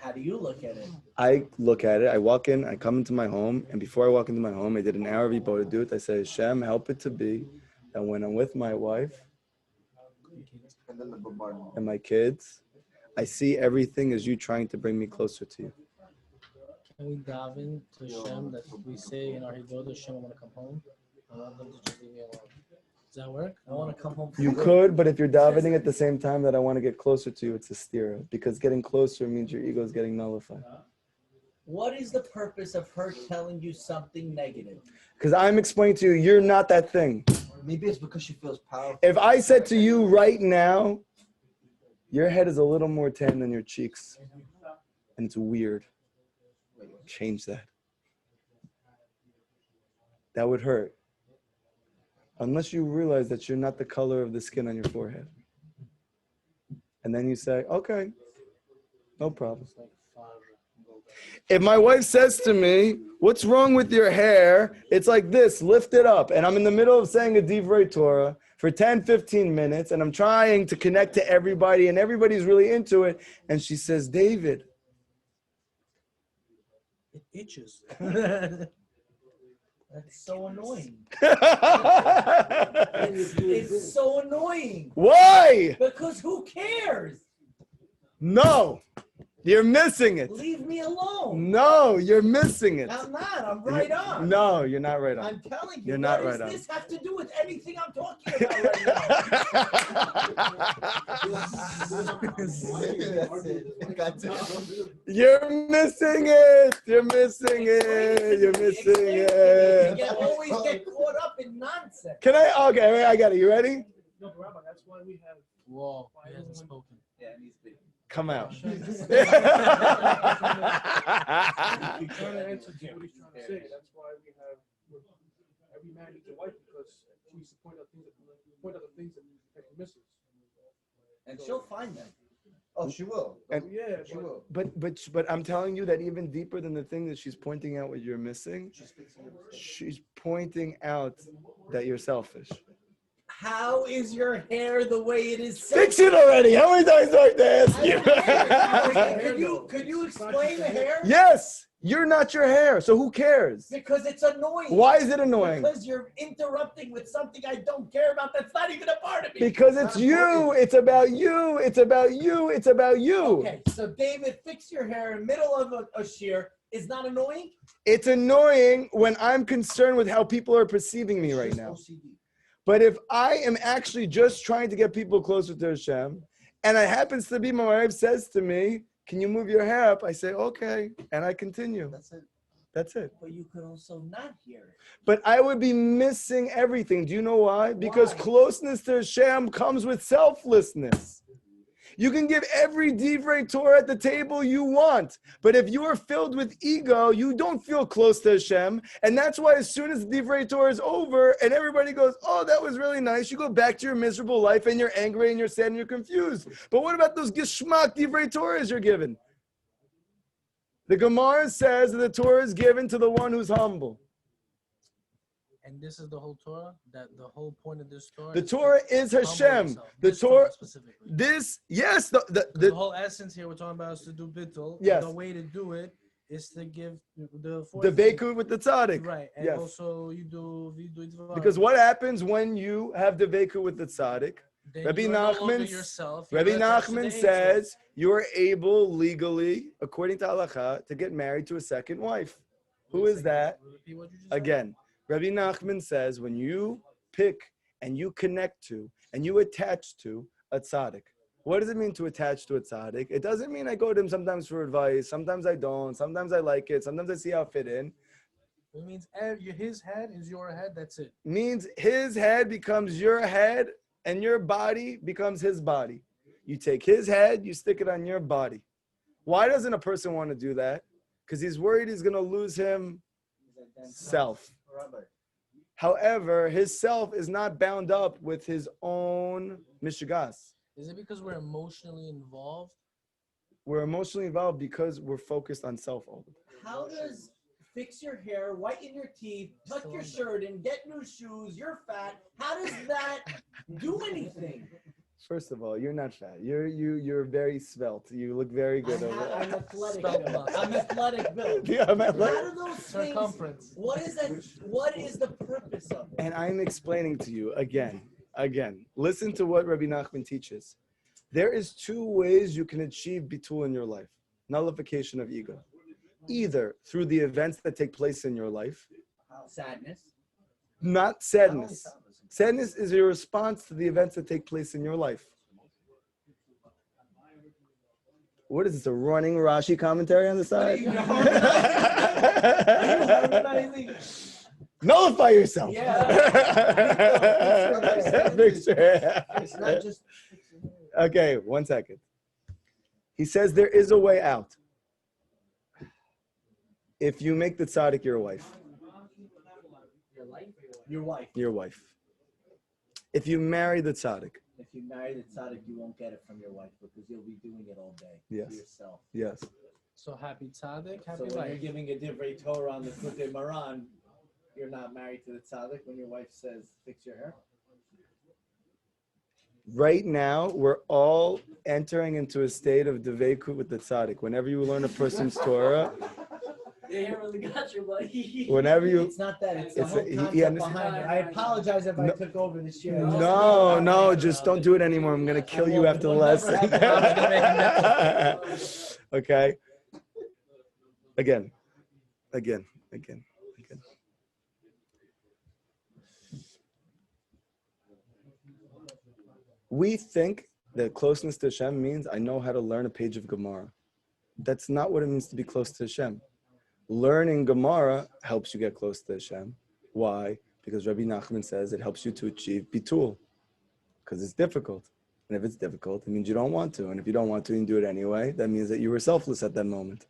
How do you look at it? I look at it, I walk in, I come into my home, and before I walk into my home, I did an hour of Ibodah do it. I say, Hashem, help it to be that when I'm with my wife And then the bombardment. and my kids, I see everything as you trying to bring me closer to you. Can we daven to Hashem that we say in our Haggadah, Hashem, I want to come home. I want them to just leave me alone. Does that work? I want to come home. You could, but if you're davening at the same time that I want to get closer to you, it's a stira. Because getting closer means your ego is getting nullified. What is the purpose of her telling you something negative? Because I'm explaining to you, you're not that thing. Maybe it's because she feels powerful. If I said to you right now, your head is a little more tan than your cheeks, and it's weird, change that. That would hurt. Unless you realize that you're not the color of the skin on your forehead. And then you say, okay, no problem. If my wife says to me, what's wrong with your hair? It's like this, lift it up. And I'm in the middle of saying a Divrei Torah for 10, 15 minutes, and I'm trying to connect to everybody, and everybody's really into it. And she says, David. It itches. That's so annoying. Why? It's so annoying. Because who cares? No, you're missing it. Leave me alone. No, you're missing it. I'm not. I'm right on. No, you're not right on. I'm telling you. You're not what right on. does this have to do with anything I'm talking about right You're missing it. You're missing it. You're missing it. You always get caught up in nonsense. Can I? Okay, I got it. You ready? No, but Rabbi, that's why we have. Whoa, he hasn't spoken. Yeah, he's big. Come out. Trying to answer to what he's trying to say. That's why we have every man needs a wife because she needs to point out the things that he misses. And she'll find them. Oh, she will. And- Yeah, She will. But I'm telling you that even deeper than the thing that she's pointing out what you're missing, she's pointing out that you're selfish. How is your hair the way it is? Fix it already. How many times do I have to ask you? Could you explain the hair? Yes, you're not your hair, so who cares? Because it's annoying. Why is it annoying? Because you're interrupting with something I don't care about that's not even a part of me. Because it's you. It's about you. It's about you. It's about you. Okay, so David, fix your hair in the middle of a shear is not annoying? It's annoying when I'm concerned with how people are perceiving me right now. But if I am actually just trying to get people closer to Hashem, and it happens to be my wife says to me, can you move your hair up? I say, okay, and I continue. That's it. That's it. But you could also not hear it. But I would be missing everything. Do you know why? Because Why? closeness to Hashem comes with selflessness. You can give every divrei Torah at the table you want, but if you are filled with ego, you don't feel close to Hashem, and that's why as soon as the divrei Torah is over and everybody goes, oh, that was really nice, you go back to your miserable life and you're angry and you're sad and you're confused. But what about those geschmack divrei Torahs you're given? The Gemara says that the Torah is given to the one who's humble. And this is the whole Torah. That the whole point of this Torah. The is Torah to is humble Hashem. yourself. The This Torah, specifically. this, yes, The whole essence here we're talking about is to do bittul. Yes. The way to do it is to give the Veku with the tzaddik. Right. And Yes. also you do Because what happens when you have the Veku with the tzaddik? Then Rabbi you're no longer Nachman- yourself. Rabbi You're attached to the Nachman Ein Sof. says you are able legally, according to halacha, to get married to a second wife. Who Wait a is second, that? repeat what you just said. Again, Rabbi Nachman says when you pick and you connect to and you attach to a tzaddik. What does it mean to attach to a tzaddik? It doesn't mean I go to him sometimes for advice. Sometimes I don't. Sometimes I like it. Sometimes I see how I fit in. It means his head is your head. That's it. Means his head becomes your head and your body becomes his body. You take his head, you stick it on your body. Why doesn't a person want to do that? Because he's worried he's going to lose himself. Rabbi. However, his self is not bound up with his own mishigas. Is it because we're emotionally involved? We're emotionally involved because we're focused on self all the time. How does fix your hair, whiten your teeth, tuck your shirt in, get new shoes, you're fat, how does that do anything? First of all, you're not fat. You're very svelte. You look very good over there. I'm athletic. Spell them. I'm athletic built. Yeah, I'm How athletic. do those things, Circumference. what is that? What is the purpose of it? And I'm explaining to you again. Listen to what Rabbi Nachman teaches. There is two ways you can achieve bitul in your life. Nullification of ego. Either through the events that take place in your life, Sadness. not sadness. Sadness is a response to the events that take place in your life. What is this, a running Rashi commentary on the side? Nullify yourself. Make sure. It's not just. Okay, 1 second. He says there is a way out. If you make the tzaddik your wife. Your wife. Your wife. If you marry the tzaddik. If you marry the tzaddik, you won't get it from your wife because you'll be doing it all day. Yes. To yourself. Yes. So happy tzaddik, So happy when you're life. giving a divrei Torah on the Kutei Maran, you're not married to the tzaddik when your wife says, fix your hair? Right now, we're all entering into a state of devekut with the tzaddik. Whenever you learn a person's Torah, Yeah, you really got your buddy. whenever you... It's not that. It's the It's whole a- he concept understands- behind it. I apologize if I took over this year. No, just don't do it anymore. I'm going to kill you after the lesson. Okay? Again. We think that closeness to Hashem means I know how to learn a page of Gemara. That's not what it means to be close to Hashem. Learning Gemara helps you get close to Hashem. Why? Because Rabbi Nachman says it helps you to achieve bitul. Because it's difficult. And if it's difficult, it means you don't want to. And if you don't want to and you do it anyway, that means that you were selfless at that moment.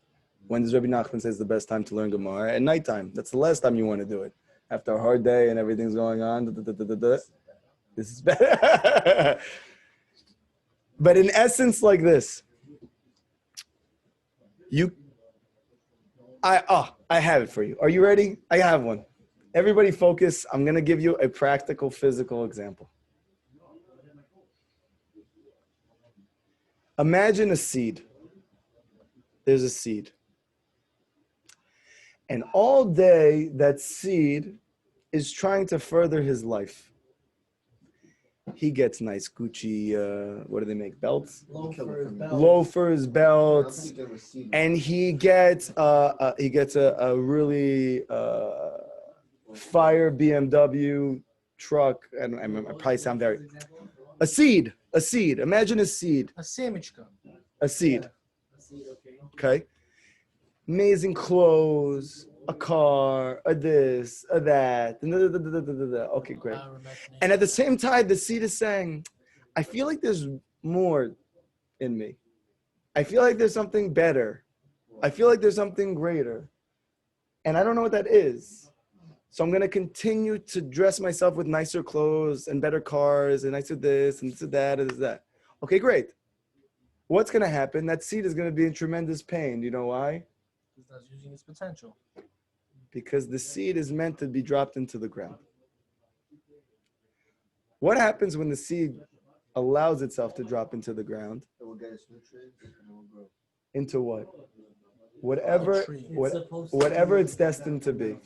When does Rabbi Nachman say it's the best time to learn Gemara? At nighttime. That's the last time you want to do it. After a hard day and everything's going on. This is better. But in essence, like this. I have it for you. Are you ready? I have one. Everybody focus. I'm going to give you a practical, physical example. Imagine a seed. There's a seed. And all day, that seed is trying to further his life. He gets nice Gucci, what do they make, belts? Loafers, belts. And he gets a really fire BMW truck. And I probably sound very... A seed. Imagine a seed. A semichka. A seed. Okay. Amazing clothes, a car, a this, a that. Okay, great. And at the same time, the seed is saying, I feel like there's more in me. I feel like there's something better. I feel like there's something greater. And I don't know what that is. So I'm going to continue to dress myself with nicer clothes and better cars and nicer this and this and that and this and that. Okay, great. What's going to happen? That seed is going to be in tremendous pain. Do you know why? He's not using his potential. Because the seed is meant to be dropped into the ground. What happens when the seed allows itself to drop into the ground? It will get its nutrients and it will grow. Into what? Whatever it's destined to be.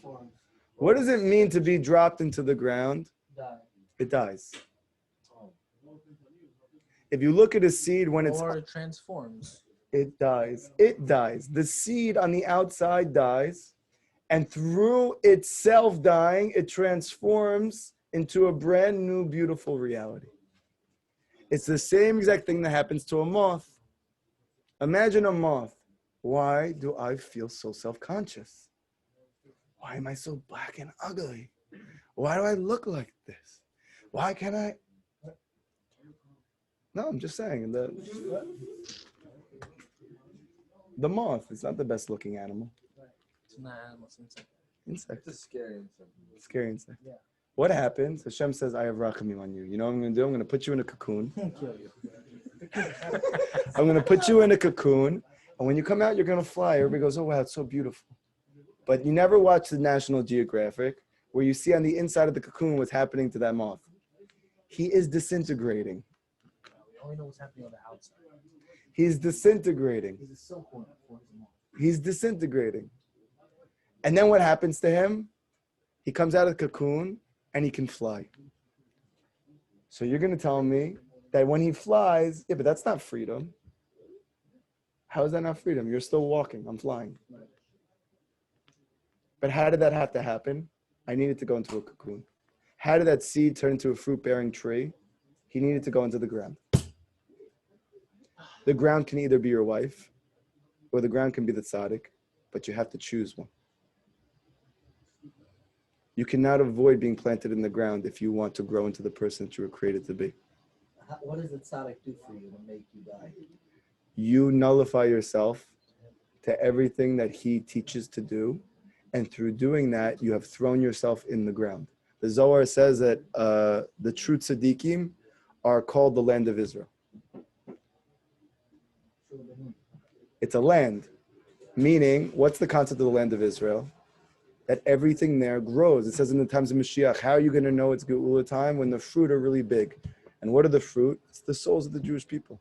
What does it mean to be dropped into the ground? It dies. If you look at a seed when it's Or it transforms. it dies. It dies. The seed on the outside dies, and through itself dying, it transforms into a brand new, beautiful reality. It's the same exact thing that happens to a moth. Imagine a moth. Why do I feel so self-conscious? Why am I so black and ugly? Why do I look like this? Why can't I? No, I'm just saying the moth is not the best looking animal. It's not animals, insect. Insect. It's scary insect. Scary insect. Yeah. What happens? Hashem says, I have rachamim on you. You know what I'm going to do? I'm going to put you in a cocoon. Kill you. I'm going to put you in a cocoon. And when you come out, you're going to fly. Everybody goes, oh, wow, it's so beautiful. But you never watch the National Geographic where you see on the inside of the cocoon what's happening to that moth. He is disintegrating. We only know what's happening on the outside. He's disintegrating. He's a silkworm for his mom. He's disintegrating. And then what happens to him? He comes out of the cocoon and he can fly. So you're going to tell me that when he flies, yeah, but that's not freedom. How is that not freedom? You're still walking. I'm flying. But how did that have to happen? I needed to go into a cocoon. How did that seed turn into a fruit-bearing tree? He needed to go into the ground. The ground can either be your wife or the ground can be the tzaddik, but you have to choose one. You cannot avoid being planted in the ground if you want to grow into the person that you were created to be. What does the tzaddik do for you to make you die? You nullify yourself to everything that he teaches to do, and through doing that, you have thrown yourself in the ground. The Zohar says that the true tzaddikim are called the land of Israel. It's a land, meaning, what's the concept of the land of Israel? That everything there grows. It says in the times of Mashiach, how are you going to know it's Geula time when the fruit are really big? And what are the fruit? It's the souls of the Jewish people.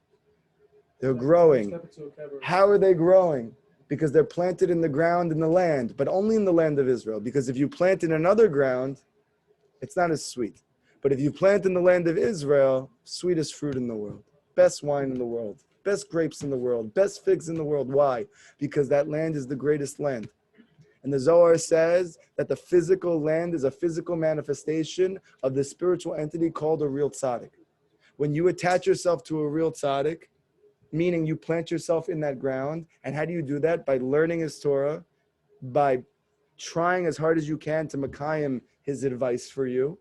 They're growing. How are they growing? Because they're planted in the ground in the land, but only in the land of Israel. Because if you plant in another ground, it's not as sweet. But if you plant in the land of Israel, sweetest fruit in the world, best wine in the world, best grapes in the world, best figs in the world. Why? Because that land is the greatest land. And the Zohar says that the physical land is a physical manifestation of the spiritual entity called a real tzaddik. When you attach yourself to a real tzaddik, meaning you plant yourself in that ground, and how do you do that? By learning his Torah, by trying as hard as you can to makayim his advice for you,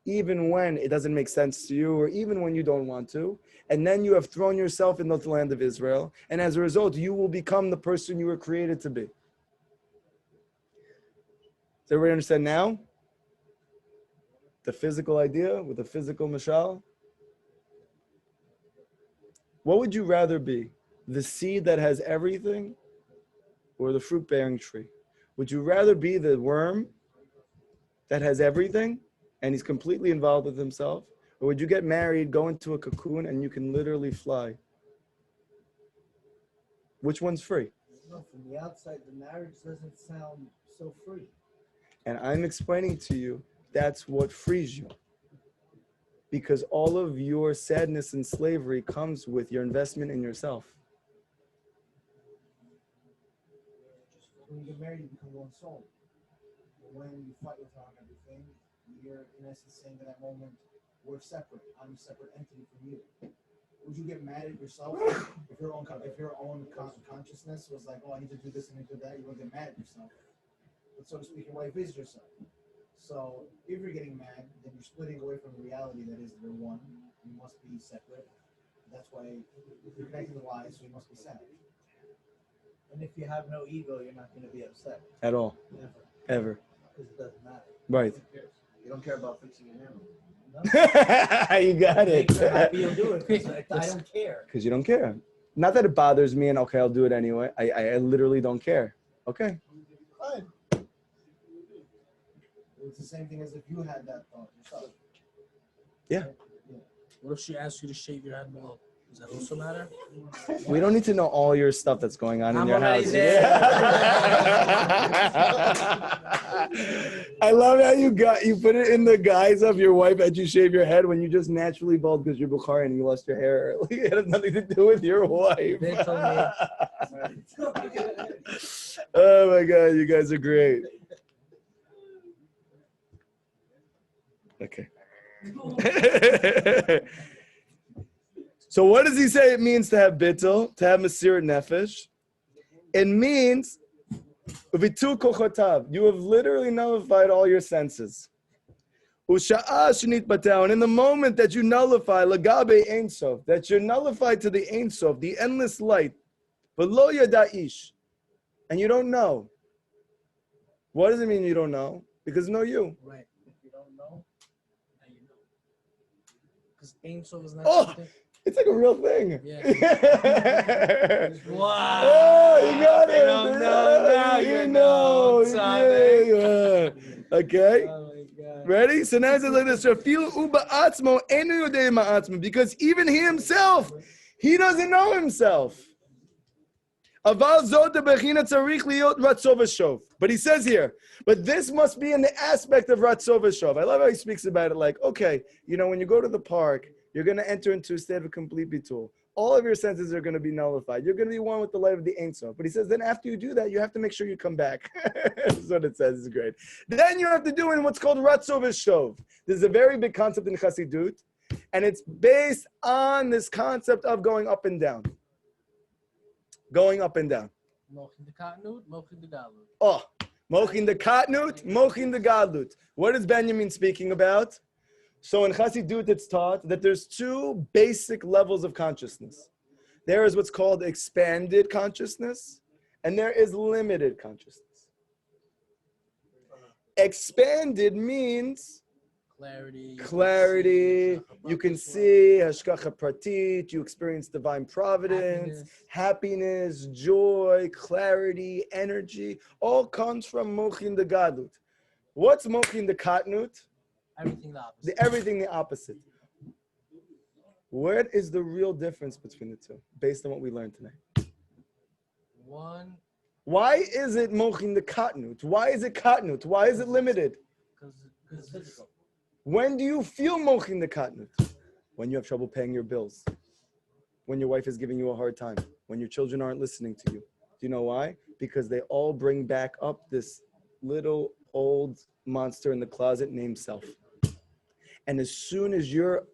even when it doesn't make sense to you, or even when you don't want to. And then you have thrown yourself in the land of Israel, and as a result, you will become the person you were created to be. Does everybody understand now? The physical idea with the physical mashal? What would you rather be? The seed that has everything or the fruit-bearing tree? Would you rather be the worm that has everything and he's completely involved with himself? Or would you get married, go into a cocoon, and you can literally fly? Which one's free? No, from the outside, the marriage doesn't sound so free. And I'm explaining to you, that's what frees you. Because all of your sadness and slavery comes with your investment in yourself. When you get married, you become one soul. When you fight with her on everything, you're in essence saying at that moment, we're separate. I'm a separate entity from you. Would you get mad at yourself if your own consciousness was like, oh, I need to do this and I need to do that? You would get mad at yourself. But so to speak, your wife is yourself. So if you're getting mad, then you're splitting away from the reality that is you're one. You must be separate. That's why you're connecting the why, so you must be sad. And if you have no ego, you're not going to be upset. At all. Never. Ever. Because it doesn't matter. Right. You don't care about fixing your hammer. You got it. Make her happy, you'll do it. 'Cause I don't care. Because you don't care. Not that it bothers me and okay, I'll do it anyway. I literally don't care. Okay. Fine. It's the same thing as if you had that thought yourself. Yeah. What if she asks you to shave your head below? Does that also matter? We don't need to know all your stuff that's going on in I'm your already house. there. I love how you put it in the guise of your wife as you shave your head when you just naturally bald because you're Bukhari and you lost your hair early. It has nothing to do with your wife. They told me. Oh my God, you guys are great. Okay. So what does he say it means to have bittul, to have mesirat nefesh? It means vitu kochotav. You have literally nullified all your senses. Usha'a shenit batel. And in the moment that you nullify lagabe ein sof, that you're nullified to the ein sof, the endless light, but lo yada'ish, and you don't know. What does it mean you don't know? Because no you. Right. If you don't know, now you know. Because Ein Sof is not Oh! something. It's like a real thing. Yeah. Wow. Oh, you got it. You don't know, now you know, Yeah. Okay. Oh my God. Ready? So now it says like this. Because even he himself, he doesn't know himself. But he says here, but this must be in the aspect of Ratzov Shov. I love how he speaks about it like, okay, when you go to the park, you're going to enter into a state of complete bitul. All of your senses are going to be nullified. You're going to be one with the light of the Ein Sof. But he says, then after you do that, you have to make sure you come back. That's what it says. It's great. Then you have to do in what's called Ratzov Shov. This is a very big concept in Chassidut, and it's based on this concept of going up and down. Going up and down. Mochin the Katnut, Mochin the Galut. Oh, Mochin the Katnut, Mochin the Gadlut. What is Benjamin speaking about? So in Chassidut, it's taught that there's two basic levels of consciousness. There is what's called expanded consciousness, and there is limited consciousness. Expanded means clarity. You can see hashgacha pratit. You experience divine providence, happiness, joy, clarity, energy. All comes from mochin the gadlut. What's mochin the katnut? Everything the opposite. Everything the opposite. What is the real difference between the two, based on what we learned tonight? One. Why is it mochin the katnut? Why is it katnut? Why is it limited? Because it's physical. When do you feel mochin the katnut? When you have trouble paying your bills. When your wife is giving you a hard time. When your children aren't listening to you. Do you know why? Because they all bring back up this little old monster in the closet named self. And as soon as you're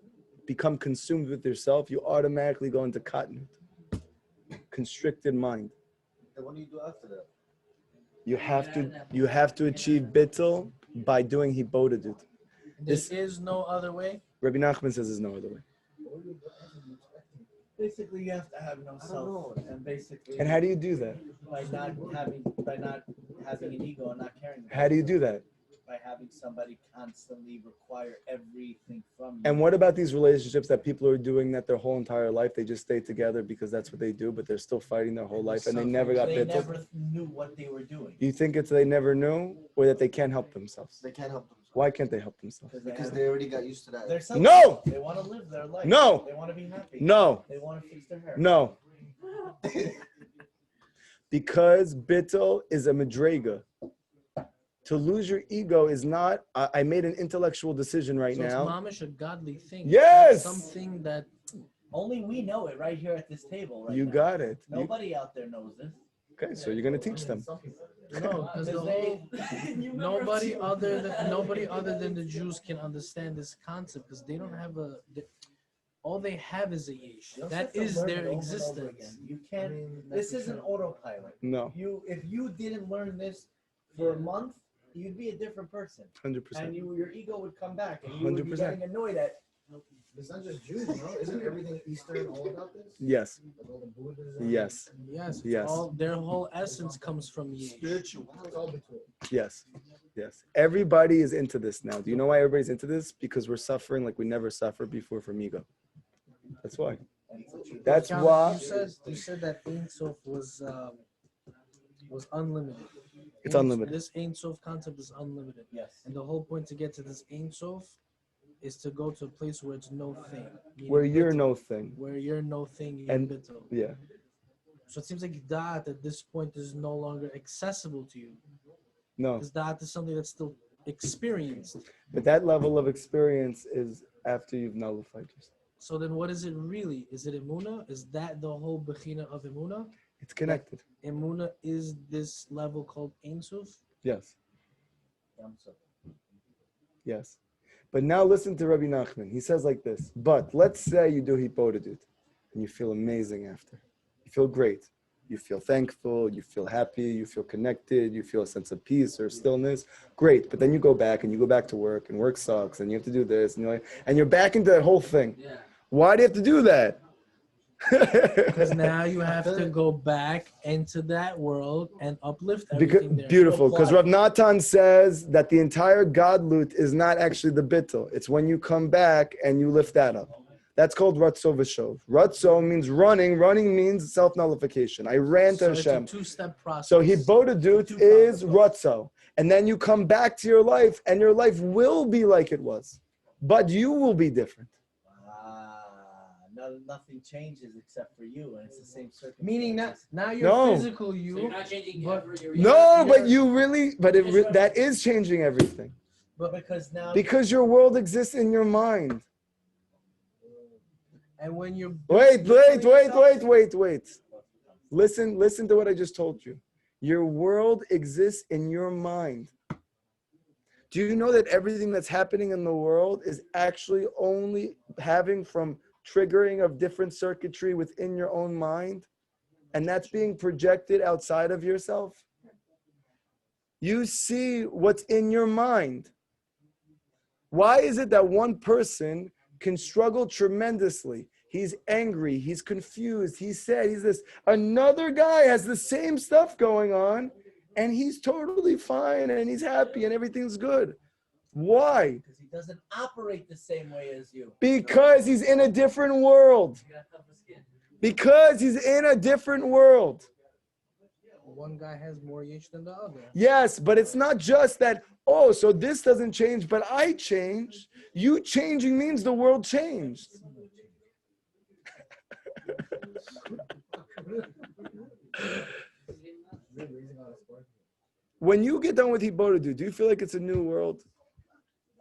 become consumed with yourself, you automatically go into katnut. Constricted mind. And what do you do after that? You have to achieve bittul by doing hibodedut. There is no other way. Rabbi Nachman says there's no other way. Basically, you have to have no self, and basically, And how do you do that? by not having an ego and not caring. How do you do that? By having somebody constantly require everything from you. And what about these relationships that people are doing that their whole entire life? They just stay together because that's what they do, but they're still fighting their whole life and they never got They bittul. never knew what they were doing. You think it's they never knew or that they can't help themselves? They can't help themselves. Why can't they help themselves? Because they already got used to that. They're selfish. No! They want to live their life. No! They want to be happy. No. They want to fix their hair. No. Because bittul is a madrega. To lose your ego is not, I made an intellectual decision right So now. it's mamish a godly thing. Yes! Something that Only we know it right here at this table. Right You now. got it. Nobody out there knows this. Okay, so you're going to teach them. no, because the whole nobody other than the Jews can understand this concept because they don't have all they have is a yesh. You also That have to is learn their it over and over existence. again. You can't. This isn't autopilot. No, If you didn't learn this for a month, you'd be a different person, 100%. and your ego would come back, and you would be 100%. getting annoyed at. It's not just Jews, Isn't everything Eastern all about this? Yes, Like all the Buddhas. yes, Yes, Yes. all their whole essence comes from yesh. Spiritual. It's all between. yes, yes. Everybody is into this now. Do you know why everybody's into this? Because we're suffering like we never suffered before from ego. That's why. That's Count, why. you said that Ein Sof was unlimited. It's unlimited. This Ein Sof concept is unlimited. Yes. And the whole point to get to this Ein Sof is to go to a place where it's no thing. Meaning where you're bittul, no thing. Where you're no thing, you're And- bittul. Yeah. So it seems like da'at at this point is no longer accessible to you. No. Because da'at is something that's still experienced. But that level of experience is after you've nullified yourself. So then what is it really? Is it emuna? Is that the whole bechina of emuna? It's connected. Emuna is this level called Ein Sof? Yes. Yes. But now listen to Rabbi Nachman. He says like this. But let's say you do Hipodadut and you feel amazing after. You feel great. You feel thankful. You feel happy. You feel connected. You feel a sense of peace or stillness. Great. But then you go back and you go back to work and work sucks and you have to do this and you're back into that whole thing. Yeah. Why do you have to do that? Because now you have to go back into that world and uplift everything there. Beautiful, because Rav Natan says that the entire godlut is not actually the bittul. It's when you come back and you lift that up. That's called ratzo v'shov. Ratzo means running. Running means self-nullification. I ran to So it's a Hashem. two-step process. So hibodadut is ratzo. And then you come back to your life and your life will be like it was. But you will be different. Nothing changes except for you, and it's the same circumstance. Meaning that now you're No. physical So you're you, not changing but- ever your No, reality. but you really, that is changing everything. But because now, Because your world exists in your mind. and when you're Wait. yourself- Listen to what I just told you. Your world exists in your mind. Do you know that everything that's happening in the world is actually only having from triggering of different circuitry within your own mind? And that's being projected outside of yourself? You see what's in your mind. Why is it that one person can struggle tremendously? He's angry, he's confused, he's sad, he's this. Another guy has the same stuff going on, and he's totally fine, and he's happy, and everything's good. Why? because he doesn't operate the same way as you. Because he's in a different world. You got tougher skin. Because he's in a different world. One guy has more yesh than the other. Yes, but it's not just that, oh, so this doesn't change, but I changed. You changing means the world changed. When you get done with Hibodadu, do you feel like it's a new world?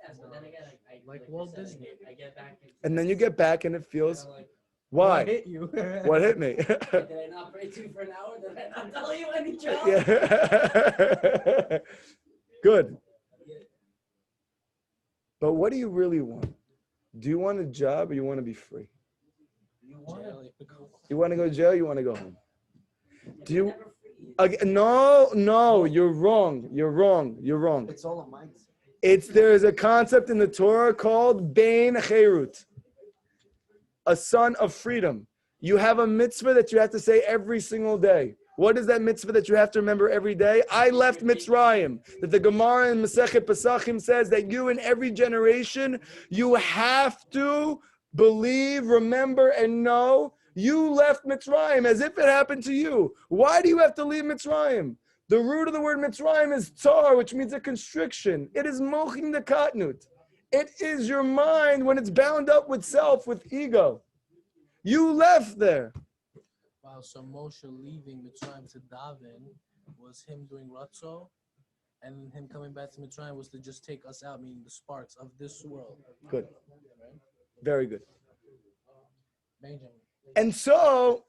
Yes, but then again, Like you Walt said, Disney. I get back into And then you get back and it feels, I'm like, What why? hit you? What hit me? did I not pray to you for an hour? Did I not tell you any job? Yeah. Good. But what do you really want? Do you want a job or you want to be free? You want it. You want to go to jail? You want to go home? Do you? Never free. No, you're wrong. You're wrong. It's all a mindset. There is a concept in the Torah called Bein Cherut, a son of freedom. You have a mitzvah that you have to say every single day. What is that mitzvah that you have to remember every day? I left Mitzrayim. That the Gemara in Masechet Pesachim says that you in every generation, you have to believe, remember, and know you left Mitzrayim as if it happened to you. Why do you have to leave Mitzrayim? The root of the word Mitzrayim is tzar, which means a constriction. It is mochim the katnut. It is your mind when it's bound up with self, with ego. You left there. Wow, so Moshe leaving Mitzrayim to Davin was him doing Ratzo, and him coming back to Mitzrayim was to just take us out, meaning the sparks of this world. Good. Very good. Benjamin. And so,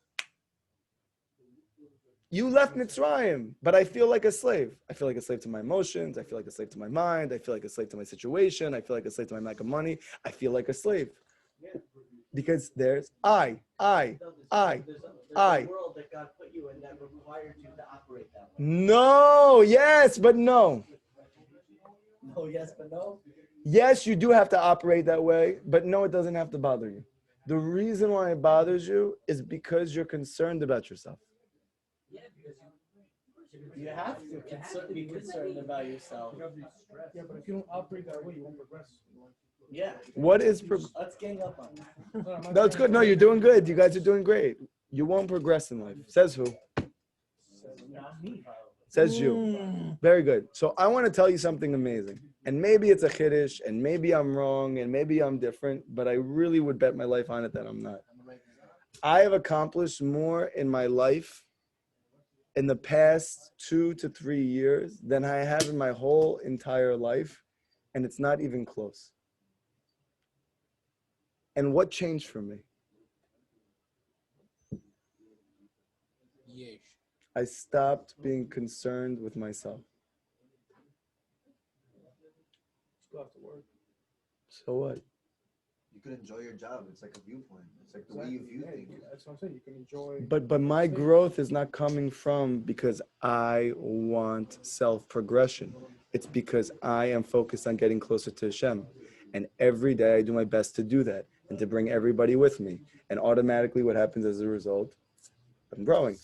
you left Mitzrayim, but I feel like a slave. I feel like a slave to my emotions. I feel like a slave to my mind. I feel like a slave to my situation. I feel like a slave to my lack of money. I feel like a slave. Because there's I. There's a world that God put you in that required you to operate that way. No, yes, but no. No, yes, but no. Yes, you do have to operate that way, but no, it doesn't have to bother you. The reason why it bothers you is because you're concerned about yourself. Yeah, because You have to be concerned about yourself. Yeah, but if you don't operate that way, you won't progress. Yeah. What is Let's gang up on it. No, it's good. No, you're doing good. You guys are doing great. You won't progress in life. Says who? Not me. Says you. Very good. So I want to tell you something amazing. And maybe it's a chiddush, and maybe I'm wrong, and maybe I'm different, but I really would bet my life on it that I'm not. I have accomplished more in my life in the past 2 to 3 years than I have in my whole entire life, and it's not even close. And what changed for me? Yesh. I stopped being concerned with myself. Still have to work. So what? You can enjoy your job. It's like a viewpoint. It's like the way you view things. That's what I'm saying. You can enjoy. But my growth is not coming from because I want self-progression. It's because I am focused on getting closer to Hashem. And every day I do my best to do that and to bring everybody with me. And automatically what happens as a result? I'm growing.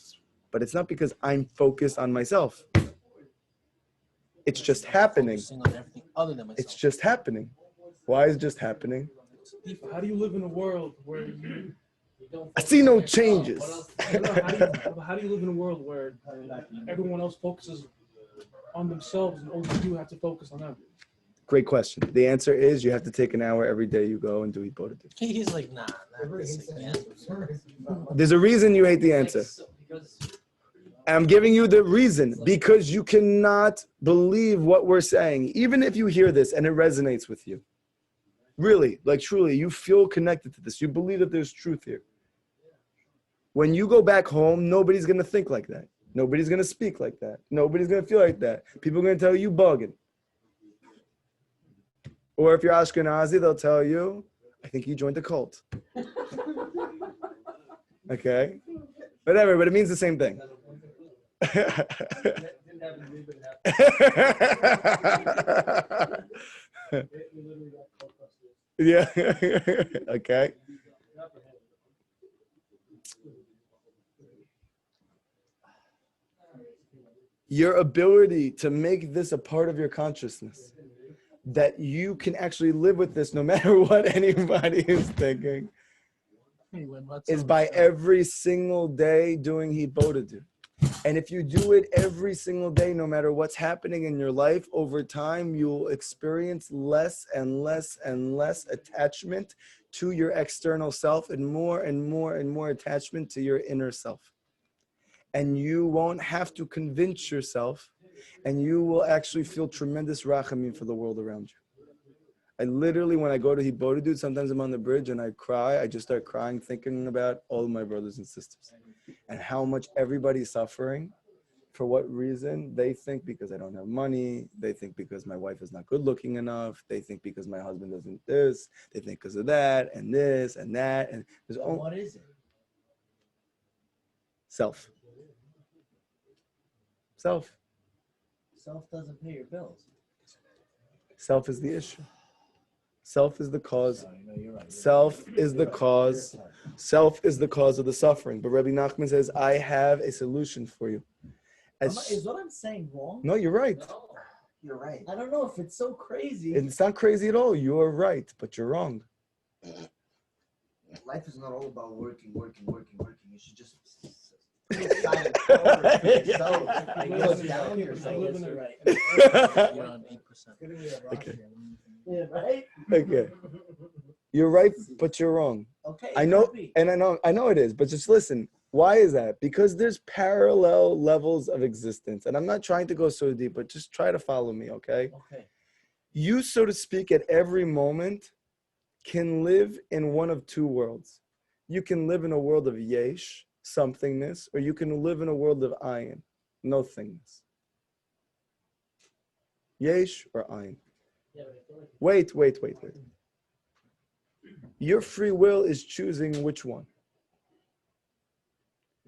But it's not because I'm focused on myself. It's just happening. Focusing on everything other than myself. It's just happening. Why is it just happening? How do you live in a world where you don't I see no focus on yourself. changes. What else? how do you live in a world where everyone else focuses on themselves and only you have to focus on them? Great question. The answer is you have to take an hour every day you go and do Hibodedut. He's like, nah, not this again. There's a reason you hate the answer. I'm giving you the reason because you cannot believe what we're saying. Even if you hear this and it resonates with you. Really, like truly, you feel connected to this. You believe that there's truth here. When you go back home, nobody's going to think like that. Nobody's going to speak like that. Nobody's going to feel like that. People are going to tell you bugging. Or if you're Ashkenazi, they'll tell you, I think you joined the cult. Okay? Whatever, but it means the same thing. Yeah. Okay. Your ability to make this a part of your consciousness, that you can actually live with this no matter what anybody is thinking, is by every single day doing Hibodedut. And if you do it every single day, no matter what's happening in your life, over time, you'll experience less and less and less attachment to your external self and more and more and more attachment to your inner self. And you won't have to convince yourself, and you will actually feel tremendous rachamim for the world around you. I literally, when I go to Hibodedut, sometimes I'm on the bridge and I cry. I just start crying, thinking about all of my brothers and sisters and how much everybody's suffering. For what reason? They think because I don't have money. They think because my wife is not good looking enough. They think because my husband doesn't this. They think because of that and this and that. And there's only What is it? self. Self. Self doesn't pay your bills. Self is the issue. Self is the cause. No, you're right. Self is the cause. Self is the cause of the suffering. But Rabbi Nachman says, I have a solution for you. Is what I'm saying wrong? No, you're right. You're right. I don't know if it's so crazy. It's not crazy at all. You're right, but you're wrong. Life is not all about working. You should just down yourself. You're on 8%. Okay. Yeah, right? Okay. You're right, but you're wrong. Okay. I know, could be. and I know it is, but just listen. Why is that? Because there's parallel levels of existence. And I'm not trying to go so deep, but just try to follow me, okay? Okay. You, so to speak, at every moment can live in one of two worlds. You can live in a world of yesh, somethingness, or you can live in a world of ayin, nothingness. Yesh or ayin. Wait. Your free will is choosing which one.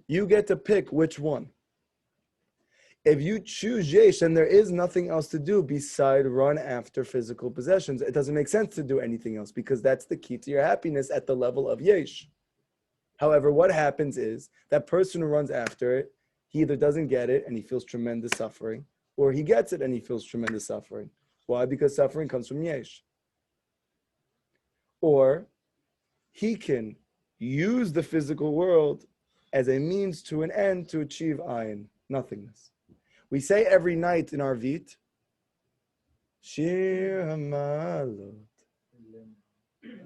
You get to pick which one. If you choose yesh, then there is nothing else to do beside run after physical possessions. It doesn't make sense to do anything else because that's the key to your happiness at the level of yesh. However, what happens is that person who runs after it, he either doesn't get it and he feels tremendous suffering, or he gets it and he feels tremendous suffering. Why? Because suffering comes from yesh. Or he can use the physical world as a means to an end to achieve ayin, nothingness. We say every night in our Vit, Shir Hamalot,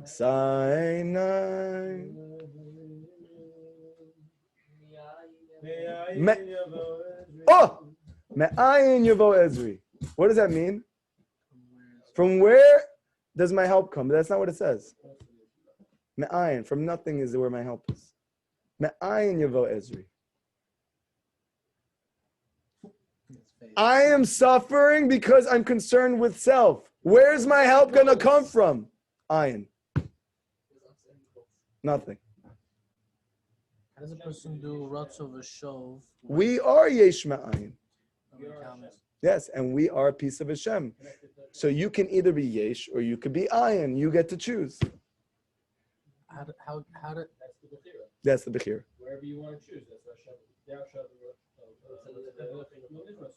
Sainai. Oh! Me'ayin Yavo Ezri. What does that mean? From where does my help come? That's not what it says. Me'ayin, from nothing is where my help is. Me'ayin Yavo Ezri. I am suffering because I'm concerned with self. Where's my help going to come from? Ayin. Nothing. How does a person do Ratzo V'Shov? We are Yesh Me'ayin. Yes, and we are a piece of Hashem. So you can either be Yesh or you could be Ayin. You get to choose. How did That's the Bechir. Wherever you want to choose. That's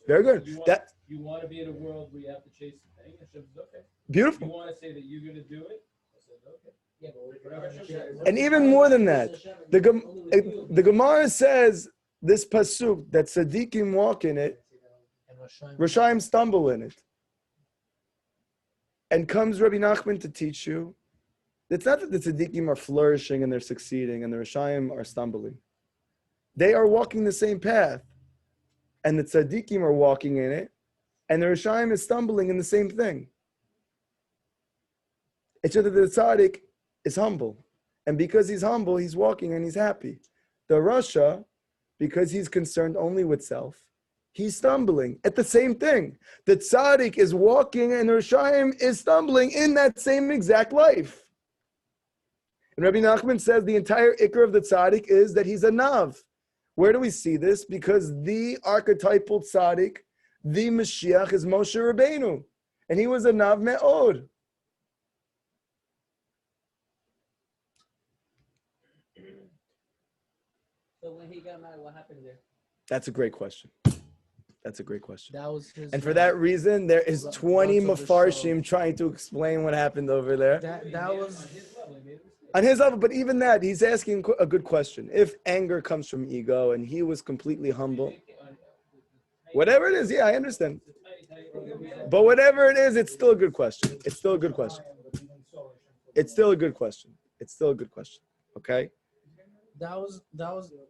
Very good. You want to be in a world where you have to chase the thing. Hashem says, okay. Beautiful. You want to say that you're going to do it? I said, okay. Yeah, but Whatever Hashem says. And even more than that, the Gemara says this pasuk that tzaddikim walk in it, Rashayim stumble in it. And comes Rabbi Nachman to teach you. It's not that the tzaddikim are flourishing and they're succeeding and the Rashayim are stumbling. They are walking the same path. And the tzaddikim are walking in it. And the Rashayim is stumbling in the same thing. It's just that the tzaddik is humble. And because he's humble, he's walking and he's happy. The Rasha, because he's concerned only with self, he's stumbling at the same thing. The tzaddik is walking and the Rashayim is stumbling in that same exact life. And Rabbi Nachman says the entire ikr of the tzaddik is that he's a nav. Where do we see this? Because the archetypal tzaddik, the Mashiach, is Moshe Rabbeinu. And he was a nav me'od. So when he got mad, what happened there? That's a great question. That's a great question. That was his. And for that reason, there is 20 mafarshim trying to explain what happened over there. That was On his level, but even that, he's asking a good question. If anger comes from ego and he was completely humble, whatever it is, yeah, I understand. But whatever it is, it's still a good question. It's still a good question. It's still a good question. It's still a good question. Okay? that was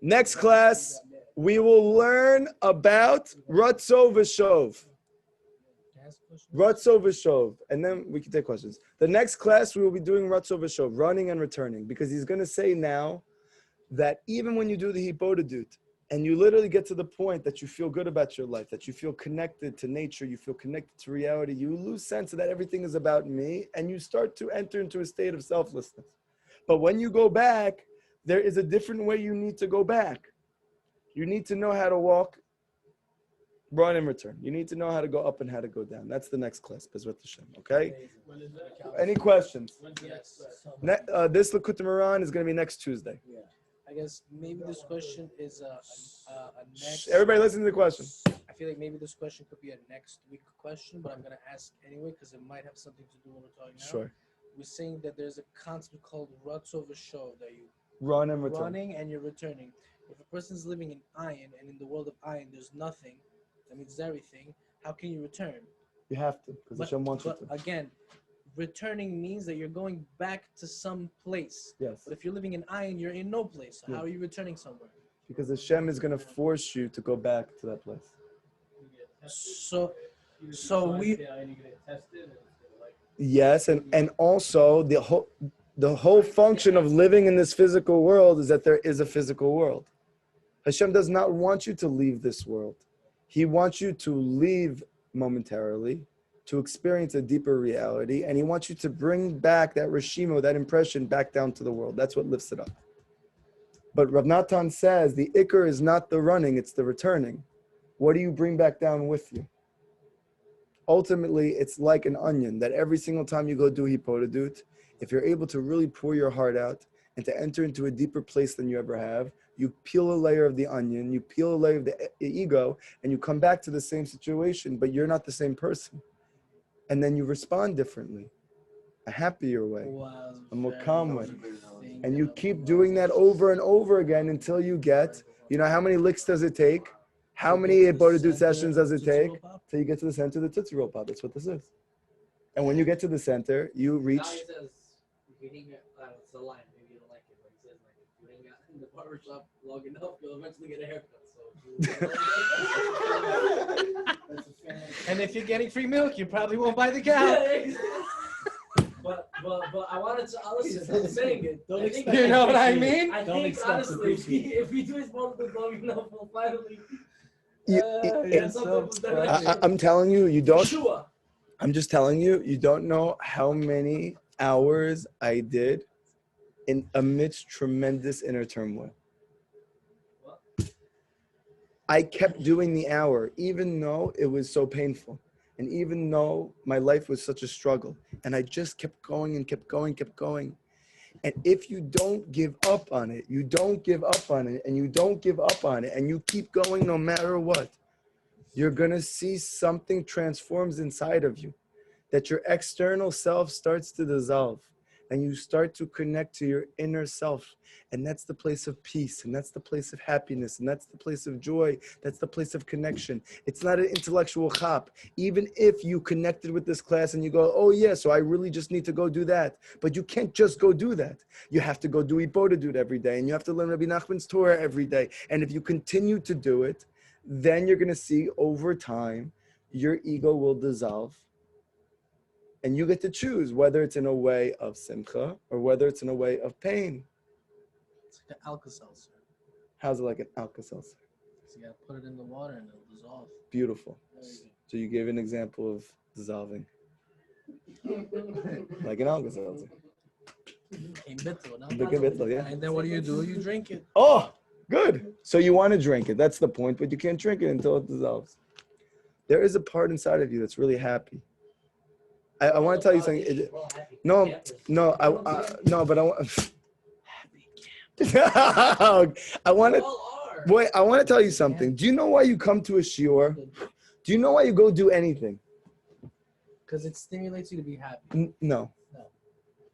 Next class, we will learn about Ratzo V'Shov. Ratzo V'Shov. And then we can take questions. The next class, we will be doing Ratzo V'Shov, running and returning. Because he's going to say now that even when you do the Hipodadut, and you literally get to the point that you feel good about your life, that you feel connected to nature, you feel connected to reality, you lose sense that everything is about me, and you start to enter into a state of selflessness. But when you go back, there is a different way you need to go back. You need to know how to walk, run and return. You need to know how to go up and how to go down. That's the next class, Bezrat Hashem, okay? Any questions? This Likutei Moharan is going to be next Tuesday. I guess maybe this question is a next. Everybody listen to the question. I feel like maybe this question could be a next week question, but I'm going to ask anyway because it might have something to do with what we're talking now. Sure. We're saying that there's a concept called Ratzo V'Shov, that you Run and return. running and you're returning. If a person's living in Ayin and in the world of Ayin there's nothing, that means everything, how can you return? You have to, because Hashem wants you But to. again, returning means that you're going back to some place. Yes. But if you're living in Ayin, you're in no place. So Yeah. how are you returning somewhere? Because Hashem is going to force you to go back to that place. So we Yes, and also the whole function of living in this physical world is that there is a physical world. Hashem does not want you to leave this world. He wants you to leave momentarily, to experience a deeper reality, and he wants you to bring back that reshimo, that impression, back down to the world. That's what lifts it up. But Rav Natan says the ikr is not the running, it's the returning. What do you bring back down with you? Ultimately, it's like an onion that every single time you go do hipodadut, if you're able to really pour your heart out and to enter into a deeper place than you ever have, you peel a layer of the onion, you peel a layer of the ego, and you come back to the same situation, but you're not the same person. And then you respond differently, a happier way, a more calm way. And you keep doing that over and over again until you get, you know, how many licks does it take How To many get to the Bodhidu center sessions does of it Tootsie take Roll Pop? till you get to the center of the Tootsie Roll Pop? That's what this is. And when you get to the center, you reach. Now he says, if you hang out, it's a line, maybe you don't like it, but he says, like, if you hang out in the barbershop long enough, you'll eventually get a haircut. And if you're getting free milk, you probably won't buy the cow. But I wanted to listen. I'm saying it. Don't I think- expect You know what I appreciate it. mean? I Don't think expect honestly, appreciate if we do his multiple long enough, we'll finally. I'm telling you, you don't. Yeshua. I'm just telling you, you don't know how many hours I did amidst tremendous inner turmoil. I kept doing the hour, even though it was so painful. And even though my life was such a struggle. And I just kept going and kept going, kept going. And if you don't give up on it, you don't give up on it, and you don't give up on it, and you keep going no matter what, you're going to see something transforms inside of you, that your external self starts to dissolve, and you start to connect to your inner self. And that's the place of peace, and that's the place of happiness, and that's the place of joy, that's the place of connection. It's not an intellectual chop. Even if you connected with this class and you go, oh yeah, so I really just need to go do that. But you can't just go do that. You have to go do Ibodedut every day, and you have to learn Rabbi Nachman's Torah every day. And if you continue to do it, then you're going to see over time, your ego will dissolve. And you get to choose whether it's in a way of simcha or whether it's in a way of pain. It's like an Alka-Seltzer. How's it like an Alka-Seltzer? So you gotta put it in the water and it'll dissolve. Beautiful. There you go. So you gave an example of dissolving. Like an Alka-Seltzer. Ein bittel, no? Like a bittel, yeah. And then what do? You drink it. Oh, good. So you want to drink it. That's the point, but you can't drink it until it dissolves. There is a part inside of you that's really happy. I want to tell you something. No, but I want. I want to. Wait, I want to tell you something. Do you know why you come to a shiur? Do you know why you go do anything? Because it stimulates you to be happy. No.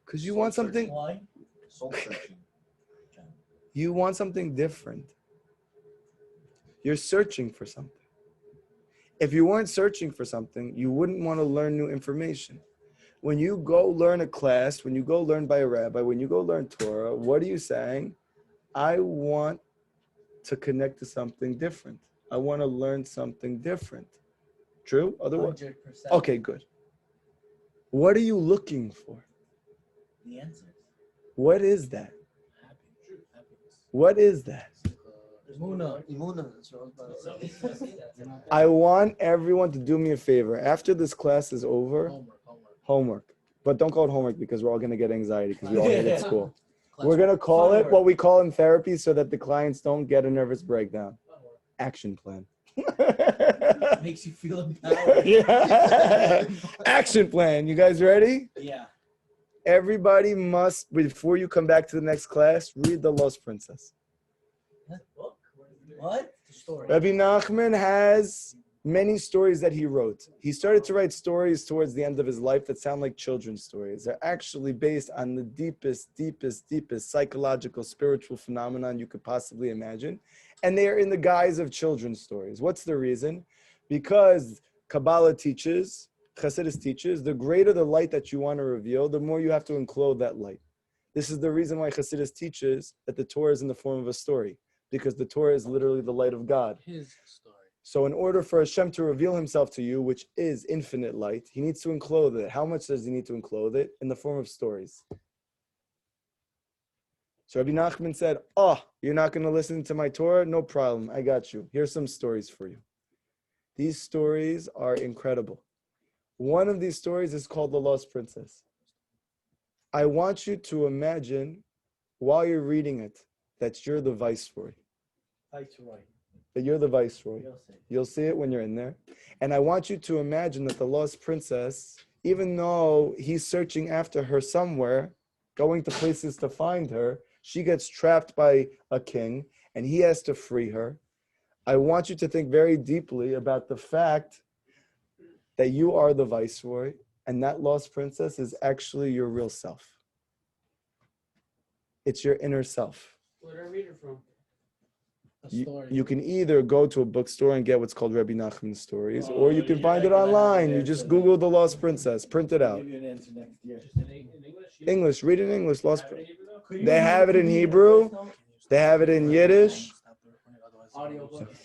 Because you want something. Why? Soul searching. You want something different. You're searching for something. If you weren't searching for something, you wouldn't want to learn new information. When you go learn a class, when you go learn by a rabbi, when you go learn Torah, what are you saying? I want to connect to something different. I want to learn something different. True? Otherwise, 100%. okay, good. What are you looking for? The answers. What is that? Happiness. What is that? Muna. Imuna, that's what I was about to say. I want everyone to do me a favor. After this class is over, homework. But don't call it homework because we're all going to get anxiety because we all hate at school. We're going to call it what we call in therapy so that the clients don't get a nervous breakdown. Action plan. Makes you feel empowered. Yeah. Action plan. You guys ready? Yeah. Everybody must, before you come back to the next class, read The Lost Princess. What? Rabbi Nachman has many stories that he wrote. He started to write stories towards the end of his life that sound like children's stories. They're actually based on the deepest psychological, spiritual phenomenon you could possibly imagine. And they are in the guise of children's stories. What's the reason? Because Kabbalah teaches, Chassidus teaches, the greater the light that you want to reveal, the more you have to enclose that light. This is the reason why Chassidus teaches that the Torah is in the form of a story. Because the Torah is literally the light of God. His story. So in order for Hashem to reveal himself to you, which is infinite light, he needs to enclose it. How much does he need to enclose it? In the form of stories. So Rabbi Nachman said, oh, you're not going to listen to my Torah? No problem. I got you. Here's some stories for you. These stories are incredible. One of these stories is called The Lost Princess. I want you to imagine, while you're reading it, that you're the viceroy. Viceroy. That you're the viceroy. You'll see. You'll see it when you're in there. And I want you to imagine that the lost princess, even though he's searching after her somewhere, going to places to find her, she gets trapped by a king and he has to free her. I want you to think very deeply about the fact that you are the viceroy and that lost princess is actually your real self. It's your inner self. Where did I read it from? A story. You can either go to a bookstore and get what's called Rabbi Nachman's stories, or you can find it online. You just Google The Lost Princess, print it out. Give you an answer next year. Just in English? English, read in English, Lost Have it in Princess. Hebrew, though? They have it in Hebrew. They have it in Yiddish. Audio books.